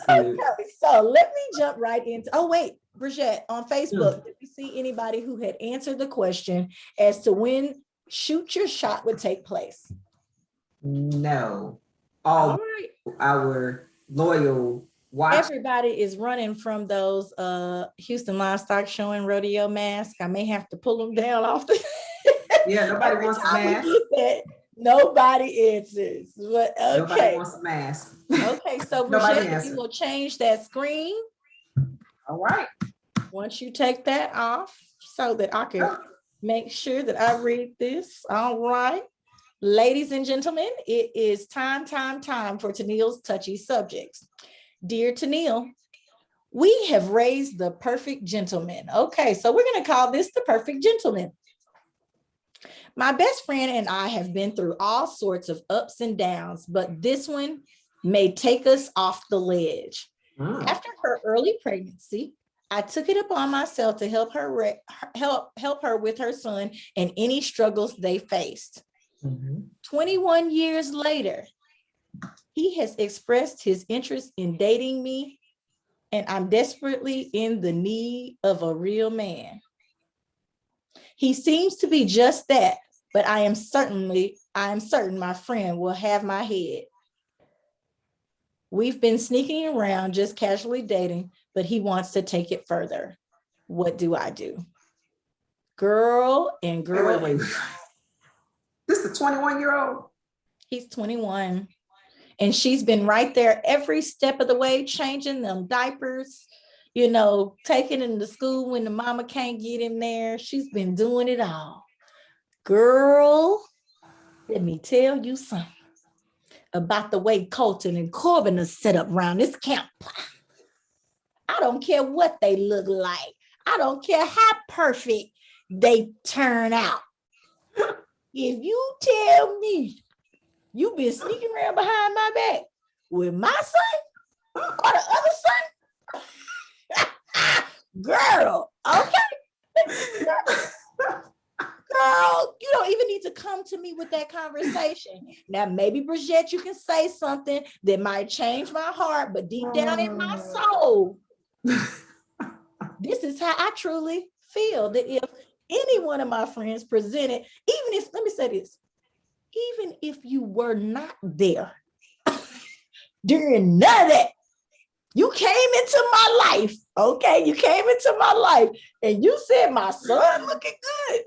Okay, so let me jump right into, oh wait, Bridgett, on Facebook, did you see anybody who had answered the question as to when Shoot Your Shot would take place? No. All right. Our loyal watch. Everybody is running from those Houston Livestock Show and Rodeo masks. I may have to pull them down off the yeah, nobody wants a mask. Nobody answers. But okay. Nobody wants a mask. Okay, so Bridgett, you will change that screen. All right. Once you take that off so that I can make sure that I read this. All right. Ladies and gentlemen, it is time for Tennille's Touchy Subjects. Dear Tennille, we have raised the perfect gentleman. Okay, so we're going to call this the perfect gentleman. My best friend and I have been through all sorts of ups and downs, but this one may take us off the ledge. After her early pregnancy, I took it upon myself to help her help her with her son and any struggles they faced. 21 years later, he has expressed his interest in dating me, and I'm desperately in the need of a real man. He seems to be just that, but I am certain my friend will have my head. We've been sneaking around, just casually dating, but he wants to take it further. What do I do? Girl and girl. Wait. This is the 21-year-old? He's 21. And she's been right there every step of the way, changing them diapers, taking him to school when the mama can't get him there. She's been doing it all. Girl, let me tell you something about the way Colton and Corbin are set up around this campfire. I don't care what they look like. I don't care how perfect they turn out. If you tell me you've been sneaking around behind my back with my son or the other son, girl, okay? Girl, you don't even need to come to me with that conversation. Now, maybe, Bridgett, you can say something that might change my heart, but deep down in my soul, this is how I truly feel, that if any one of my friends presented, let me say this, even if you were not there during none of that, you came into my life, okay? You came into my life and you said my son looking good.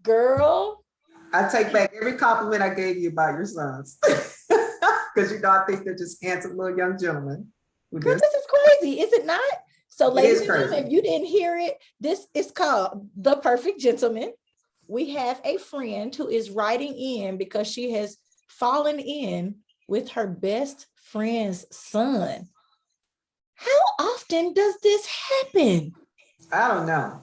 Girl. I take back every compliment I gave you about your sons. Because I think they're just handsome little young gentlemen. Girl, this is crazy, is it not? So ladies and gentlemen, if you didn't hear it, this is called The Perfect Gentleman. We have a friend who is writing in because she has fallen in with her best friend's son. How often does this happen? I don't know.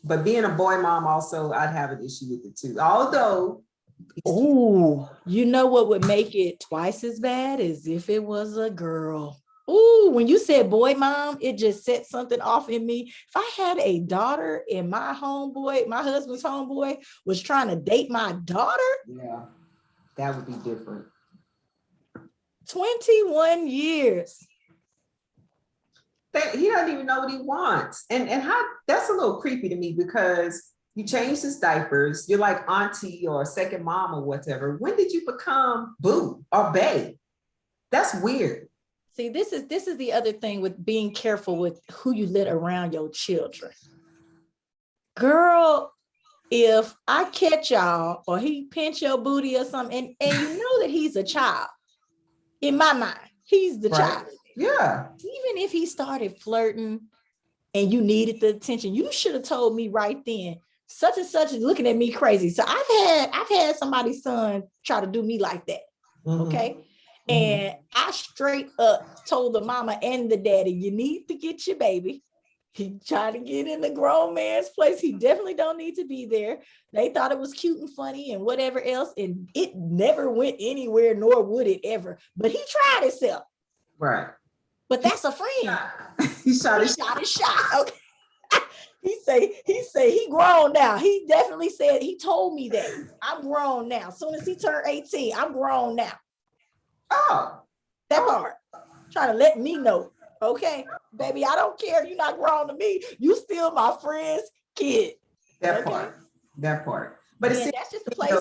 But being a boy mom also, I'd have an issue with it too. Although, you know what would make it twice as bad is if it was a girl. Ooh, when you said boy mom, it just set something off in me. If I had a daughter and my husband's homeboy was trying to date my daughter. Yeah, that would be different. 21 years. He doesn't even know what he wants. And how that's a little creepy to me because you changed his diapers. You're like auntie or second mom or whatever. When did you become boo or bae? That's weird. See, this is the other thing with being careful with who you let around your children. Girl, if I catch y'all or he pinch your booty or something, and you know that he's a child, in my mind, he's the child. Yeah. Even if he started flirting and you needed the attention, you should have told me right then, such and such is looking at me crazy. So I've had somebody's son try to do me like that. Okay. And I straight up told the mama and the daddy, you need to get your baby. He tried to get in the grown man's place. He definitely don't need to be there. They thought it was cute and funny and whatever else. And it never went anywhere, nor would it ever. But he tried himself. Right. But that's a friend. He shot his shot. Okay. He say he grown now. He definitely said, he told me that. I'm grown now. As soon as he turned 18, I'm grown now. Oh. That part. Trying to let me know. Okay, baby, I don't care. You're not grown to me. You still my friend's kid. That part. But yeah, that's just the place.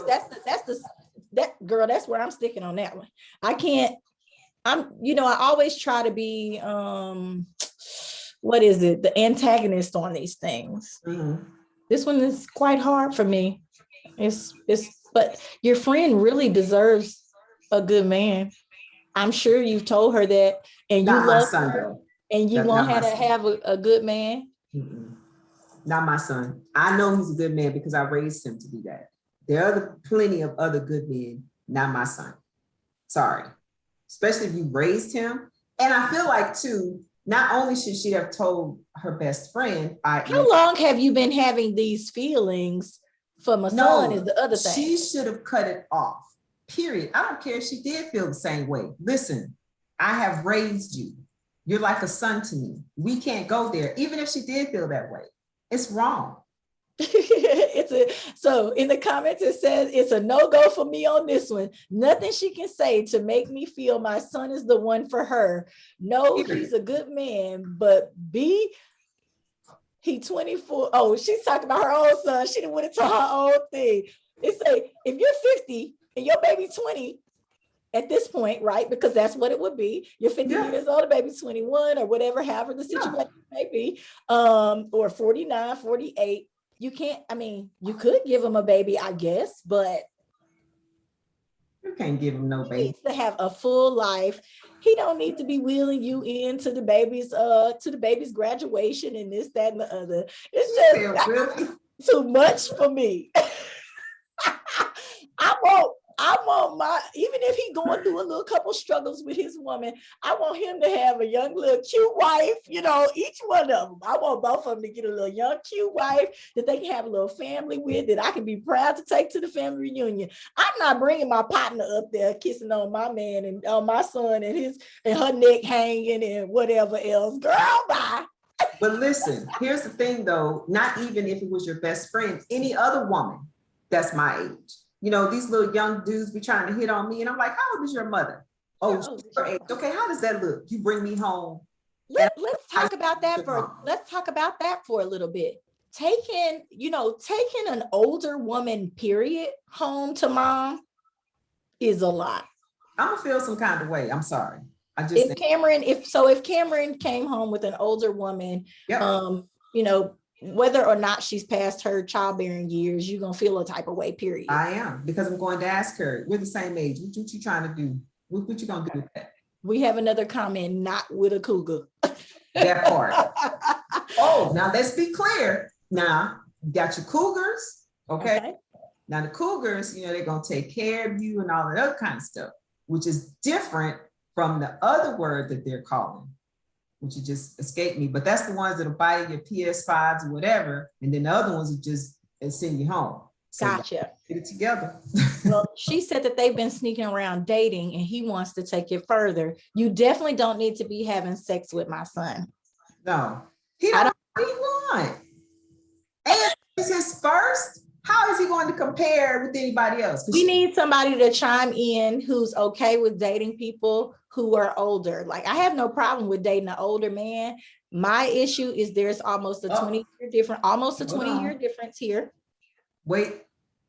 That girl, that's where I'm sticking on that one. I always try to be the antagonist on these things. This one is quite hard for me. But your friend really deserves a good man. I'm sure you've told her that, and you love her, and you want her to have a good man. Not my son. I know he's a good man because I raised him to be that. There are plenty of other good men, not my son. Sorry. Especially if you raised him. And I feel like, too, not only should she have told her best friend. How long have you been having these feelings for my son is the other thing. She should have cut it off. period. I don't care if she did feel the same way. Listen, I have raised you. You're like a son to me. We can't go there. Even if she did feel that way, it's wrong. So in the comments, it says it's a no-go for me on this one. Nothing she can say to make me feel my son is the one for her. No, he's a good man, but B, he 24. Oh, she's talking about her own son. She didn't want to tell her own thing. It say, if you're 50 and your baby 20 at this point, right? Because that's what it would be. You're 50 years old, the baby's 21 or whatever, however the situation may be, or 49, 48. You can't, I mean, you could give him a baby, I guess, but you can't give him no baby. He needs to have a full life. He don't need to be wheeling you into the baby's graduation and this, that, and the other. It's just too much for me. I want my, even if he going through a little couple struggles with his woman, I want him to have a young little cute wife, you know, each one of them. I want both of them to get a little young cute wife that they can have a little family with, that I can be proud to take to the family reunion. I'm not bringing my partner up there kissing on my man and on my son and her neck hanging and whatever else. Girl, bye. But listen, here's the thing though, not even if it was your best friend, any other woman that's my age. You know, these little young dudes be trying to hit on me. And I'm like, how old is your mother? Oh, she's your age. Okay, how does that look? You bring me home. Let's talk about that for a little bit. Taking an older woman, period, home to mom is a lot. I'm gonna feel some kind of way. I'm sorry. If Cameron came home with an older woman, you know, whether or not she's past her childbearing years, you're gonna feel a type of way, period. I am, because I'm going to ask her, we're the same age. What you trying to do? What you gonna do with that? We have another comment, not with a cougar. That part. Oh, now let's be clear. Now, you got your cougars, okay? Now the cougars, you know, they're gonna take care of you and all that other kind of stuff, which is different from the other word that they're calling, which you just escaped me, but that's the ones that'll buy your PS5s or whatever, and then the other ones will just send you home. So gotcha. Get it together. Well, she said that they've been sneaking around dating, and he wants to take it further. You definitely don't need to be having sex with my son. No, he don't want. And it's his first. How is he going to compare with anybody else? We need somebody to chime in who's okay with dating people who are older. Like, I have no problem with dating an older man. My issue is there's almost a 20-year difference here. Wait,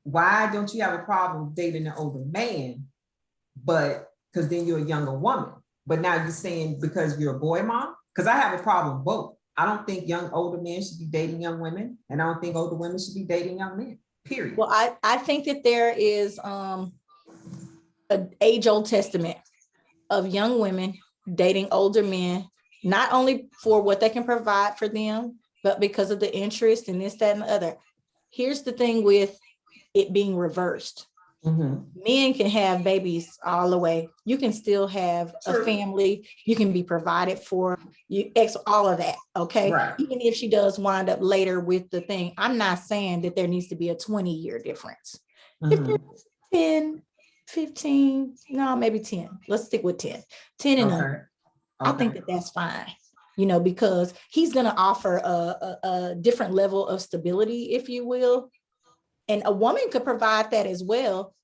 why don't you have a problem dating an older man? But because then you're a younger woman. But now you're saying because you're a boy mom? Because I have a problem both. I don't think older men should be dating young women, and I don't think older women should be dating young men. Period. Well, I think that there is an age-old testament of young women dating older men, not only for what they can provide for them, but because of the interest and this, that, and the other. Here's the thing with it being reversed. Men can have babies all the way. You can still have a family. You can be provided for. All of that. Okay. Right. Even if she does wind up later with the thing, I'm not saying that there needs to be a 20-year difference. If there's 10, 15, no, maybe 10. Let's stick with 10 and under. I think that that's fine. You know, because he's going to offer a different level of stability, if you will. And a woman could provide that as well.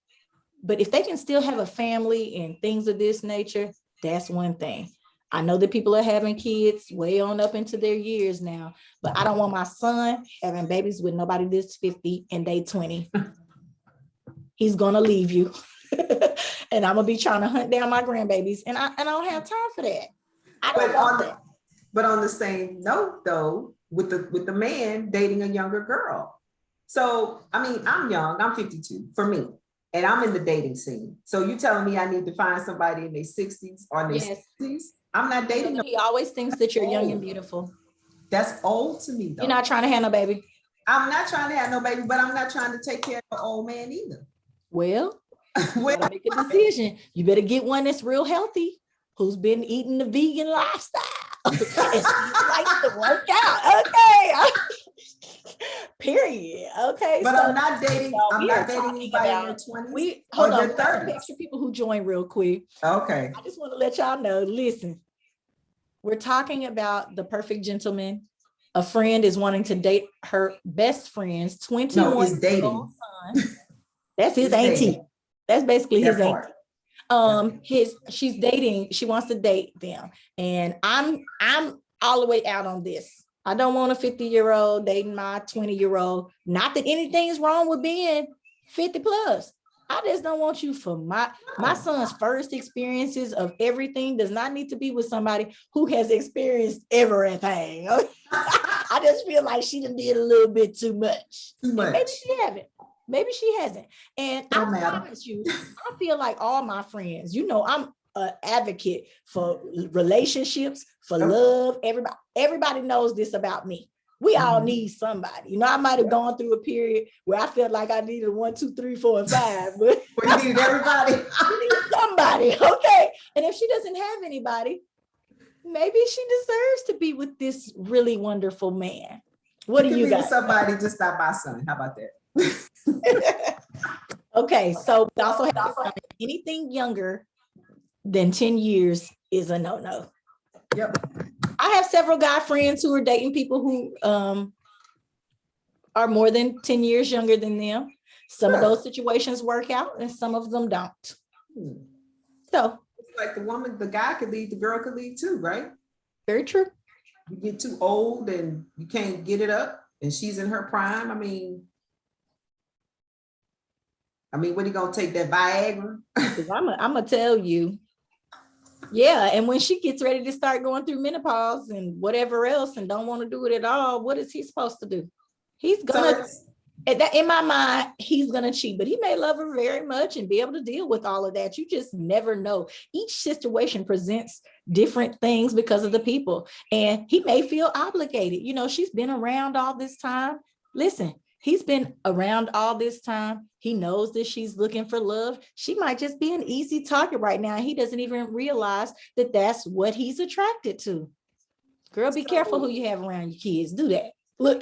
But if they can still have a family and things of this nature, that's one thing. I know that people are having kids way on up into their years now, but I don't want my son having babies with nobody that's 50 and they 20. He's going to leave you. And I'm going to be trying to hunt down my grandbabies. And I don't have time for that. I don't want that. But on the same note, though, with the man dating a younger girl. So, I mean, I'm young, I'm 52 for me, and I'm in the dating scene. So you telling me I need to find somebody in their 60s or their 60s? I'm not dating. He always thinks that you're young and beautiful. That's old to me, though. You're not trying to have no baby. I'm not trying to have no baby, but I'm not trying to take care of an old man either. Well, you gotta make a decision. You better get one that's real healthy, who's been eating the vegan lifestyle. And she likes to work out. Okay. Period. Okay. But so I'm not dating. I'm we not are dating talking anybody in about their 20s we or hold on. their We got some 30s. extra people who joined real quick. Okay. I just want to let y'all know. Listen, we're talking about the perfect gentleman. A friend is wanting to date her best friend's 21 No, it's dating. son. That's his It's auntie. dating. That's basically his That auntie. part. She's dating, she wants to date them. And I'm all the way out on this. I don't want a 50-year-old dating my 20-year-old. Not that anything's wrong with being 50 plus. I just don't want you for my son's first experiences of everything does not need to be with somebody who has experienced everything. I just feel like she done did a little bit too much. Too And much. maybe she haven't. Maybe she hasn't. And Don't I matter. promise you, I feel like all my friends, you know, I'm an advocate for relationships, for love. Everybody knows this about me. We all need somebody. You know, I might have gone through a period where I felt like I needed 1, 2, 3, 4, and 5, but We needed everybody. you need somebody, okay? And if she doesn't have anybody, maybe she deserves to be with this really wonderful man. What do you got? Somebody just not my son. How about that? Okay, so we also have anything younger than 10 years is a no-no. Yep. I have several guy friends who are dating people who are more than 10 years younger than them. Some of those situations work out and some of them don't. So it's like the guy could leave, the girl could leave too, right? Very true. You get too old and you can't get it up and she's in her prime. I mean, what are you gonna take, that Viagra? I'm gonna tell you. Yeah, and when she gets ready to start going through menopause and whatever else and don't want to do it at all, what is he supposed to do? He's gonna, in my mind, he's gonna cheat, but he may love her very much and be able to deal with all of that. You just never know. Each situation presents different things because of the people, and he may feel obligated. You know, she's been around all this time. Listen, he's been around all this time. He knows that she's looking for love. She might just be an easy target right now. He doesn't even realize that that's what he's attracted to. Girl, be careful who you have around your kids. Do that. Look,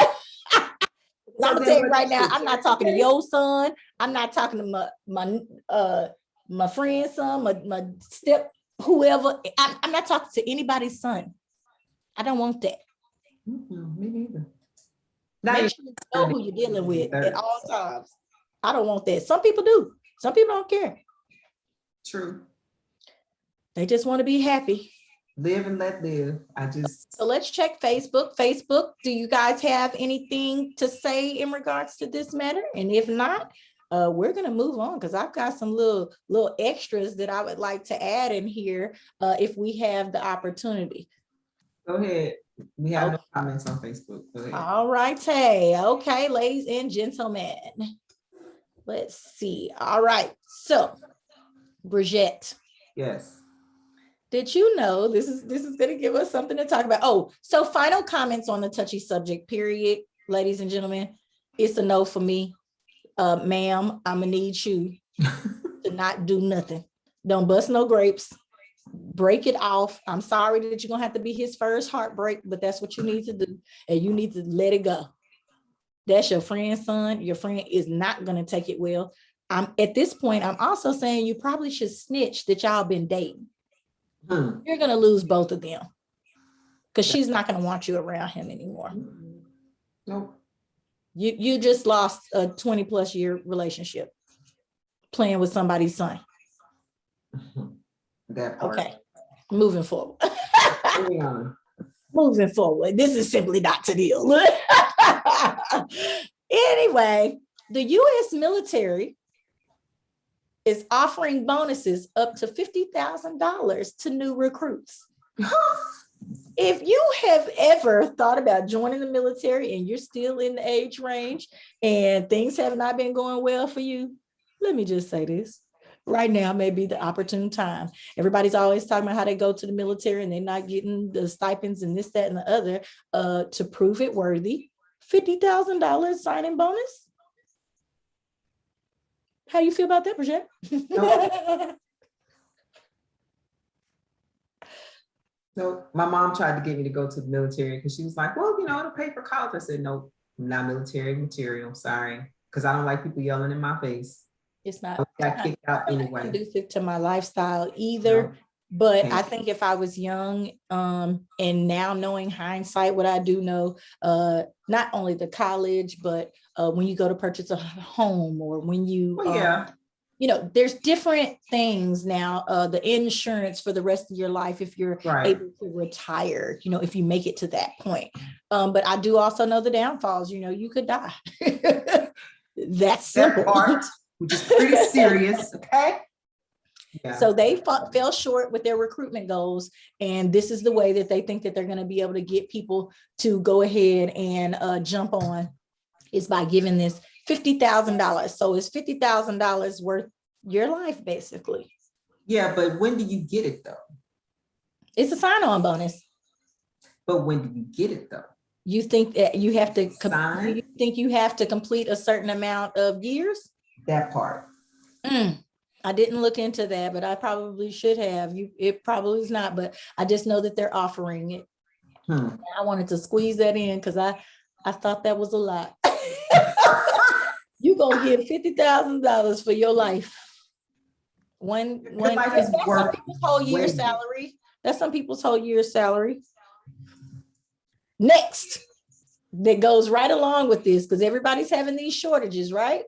I'm gonna tell you right now, I'm not talking to your son. I'm not talking to my friend's son, my step, whoever. I'm not talking to anybody's son. I don't want that. Me neither. Make sure you know who you're dealing with at all times. I don't want that. Some people do. Some people don't care. True. They just want to be happy. Live and let live. So let's check Facebook. Facebook, do you guys have anything to say in regards to this matter? And if not, we're gonna move on because I've got some little extras that I would like to add in here if we have the opportunity. Go ahead. We have no comments on Facebook. Go ahead. All right, hey, okay, ladies and gentlemen. Let's see. All right, so Bridgett. Yes. Did you know this is going to give us something to talk about? Oh, so final comments on the touchy subject, period, ladies and gentlemen. It's a no for me. Ma'am, I'm gonna need you to not do nothing. Don't bust no grapes. Break it off. I'm sorry that you're gonna have to be his first heartbreak, but that's what you need to do. And you need to let it go. That's your friend's son. Your friend is not gonna take it well. At this point, I'm also saying you probably should snitch that y'all been dating. You're going to lose both of them because she's not going to want you around him anymore. Nope. You just lost a 20 plus year relationship playing with somebody's son. That part. Okay, moving forward. Moving forward. This is simply not to deal. Anyway, the U.S. military is offering bonuses up to $50,000 to new recruits. If you have ever thought about joining the military and you're still in the age range and things have not been going well for you, let me just say this. Right now may be the opportune time. Everybody's always talking about how they go to the military and they're not getting the stipends and this, that, and the other. To prove it worthy, $50,000 signing bonus. How do you feel about that, Bridgett? No, my mom tried to get me to go to the military because she was like, well, it'll pay for college. I said, no, Not military material, sorry. Because I don't like people yelling in my face. It's not, I got kicked out anyway. conducive to my lifestyle either. No. But Okay. I think if I was young, and now knowing hindsight, what I do know, not only the college, but when you go to purchase a home, or when you, you know, there's different things now, the insurance for the rest of your life, if you're able to retire, you know, if you make it to that point. But I do also know the downfalls, you know, you could die. That's simple. That part, which is pretty serious, okay? Yeah. So they fell short with their recruitment goals. And this is the way that they think that they're going to be able to get people to go ahead and jump on, is by giving this $50,000. So it's $50,000 worth your life, basically. Yeah, but when do you get it though? It's a sign-on bonus. But when do you get it though? You think that you have to Sign? you think you have to complete a certain amount of years? That part. I didn't look into that, but I probably should have. It probably is not, but I just know that they're offering it. I wanted to squeeze that in because I thought that was a lot. You're gonna get $50,000 for your life. When life is that's worth some people's whole year's way. salary. That's some people's whole year's salary. Next, that goes right along with this, because everybody's having these shortages, right?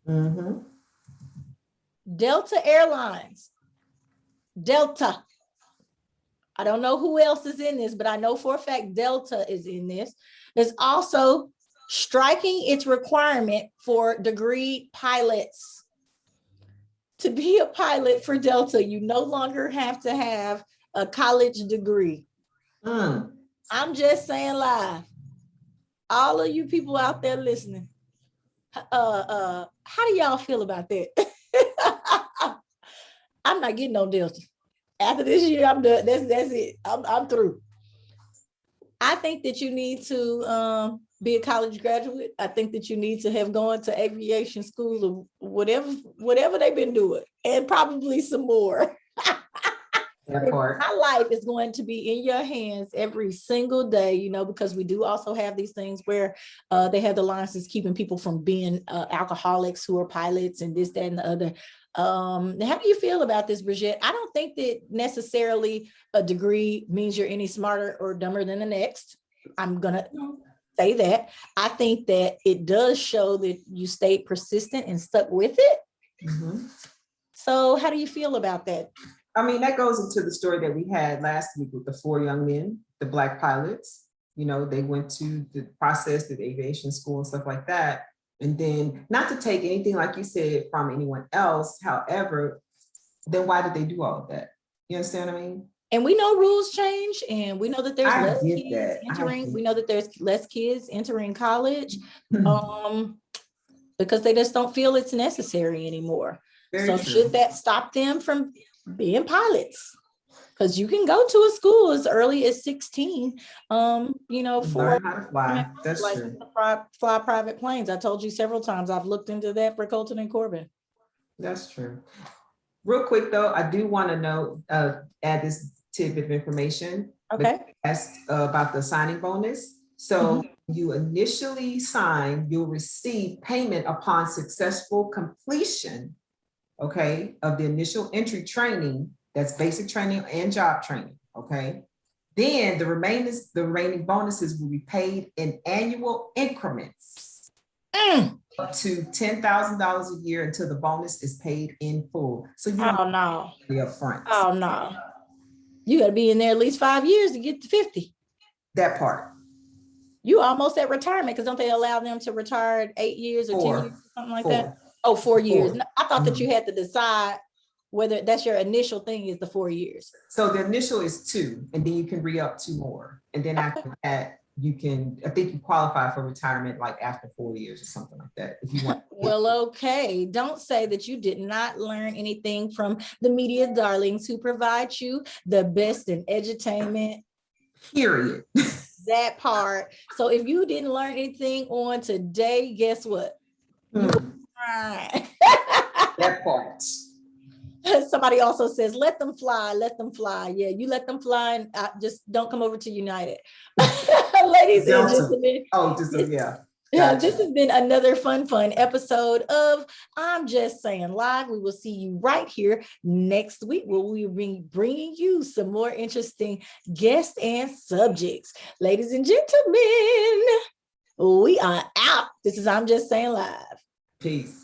Mm-hmm. Delta Airlines. Delta. I don't know who else is in this, but I know for a fact Delta is in this. There's also striking its requirement for degree pilots. To be a pilot for Delta, you no longer have to have a college degree. I'm just saying live. All of you people out there listening, how do y'all feel about that? I'm not getting no Delta. After this year, I'm done. That's it. I'm through. I think that you need to be a college graduate. I think that you need to have gone to aviation school or whatever they've been doing, and probably some more. That part. My life is going to be in your hands every single day, you know, because we do also have these things where they have the licenses keeping people from being alcoholics who are pilots and this, that, and the other. How do you feel about this, Bridgett? I don't think that necessarily a degree means you're any smarter or dumber than the next. I'm going to say that. I think that it does show that you stayed persistent and stuck with it. Mm-hmm. So how do you feel about that? I mean, that goes into the story that we had last week with the 4 young men, the Black pilots. You know, they went to the process, the aviation school and stuff like that. And then, not to take anything, like you said, from anyone else, however, then why did they do all of that? You understand what I mean? And we know rules change, and we know that there's less kids entering. We know that there's less kids entering college, because they just don't feel it's necessary anymore. Very so true. Should that stop them from being pilots? Because you can go to a school as early as 16, you know, for learn how to fly. That's true. Fly private planes. I told you several times. I've looked into that for Colton and Corbin. That's true. Real quick though, I do want to know, add this tidbit of information. Okay. Asked about the signing bonus. So you initially sign, you'll receive payment upon successful completion, okay, of the initial entry training. That's basic training and job training, okay? Then the remaining bonuses will be paid in annual increments up to $10,000 a year until the bonus is paid in full. So you no. be upfront. Oh no. You got to be in there at least 5 years to get to 50. That part. You almost at retirement, because don't they allow them to retire at 8 years or 10 years, something like that? Oh, 4 years. No, I thought that you had to decide whether that's your initial thing is the 4 years. So the initial is 2, and then you can re-up 2 more. And then after that, you can, I think you qualify for retirement like after 4 years or something like that, if you want. Well, okay. Don't say that you did not learn anything from the media darlings who provide you the best in edutainment. Period. That part. So if you didn't learn anything on today, guess what? Right. That part. Somebody also says, let them fly, let them fly. Yeah, you let them fly, and just don't come over to United. Ladies and gentlemen. Oh, just, yeah. Yeah, this has been another fun episode of I'm Just Saying Live. We will see you right here next week where we will be bringing you some more interesting guests and subjects. Ladies and gentlemen, we are out. This is I'm Just Saying Live. Peace.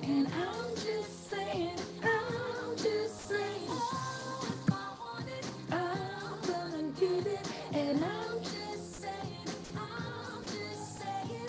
And I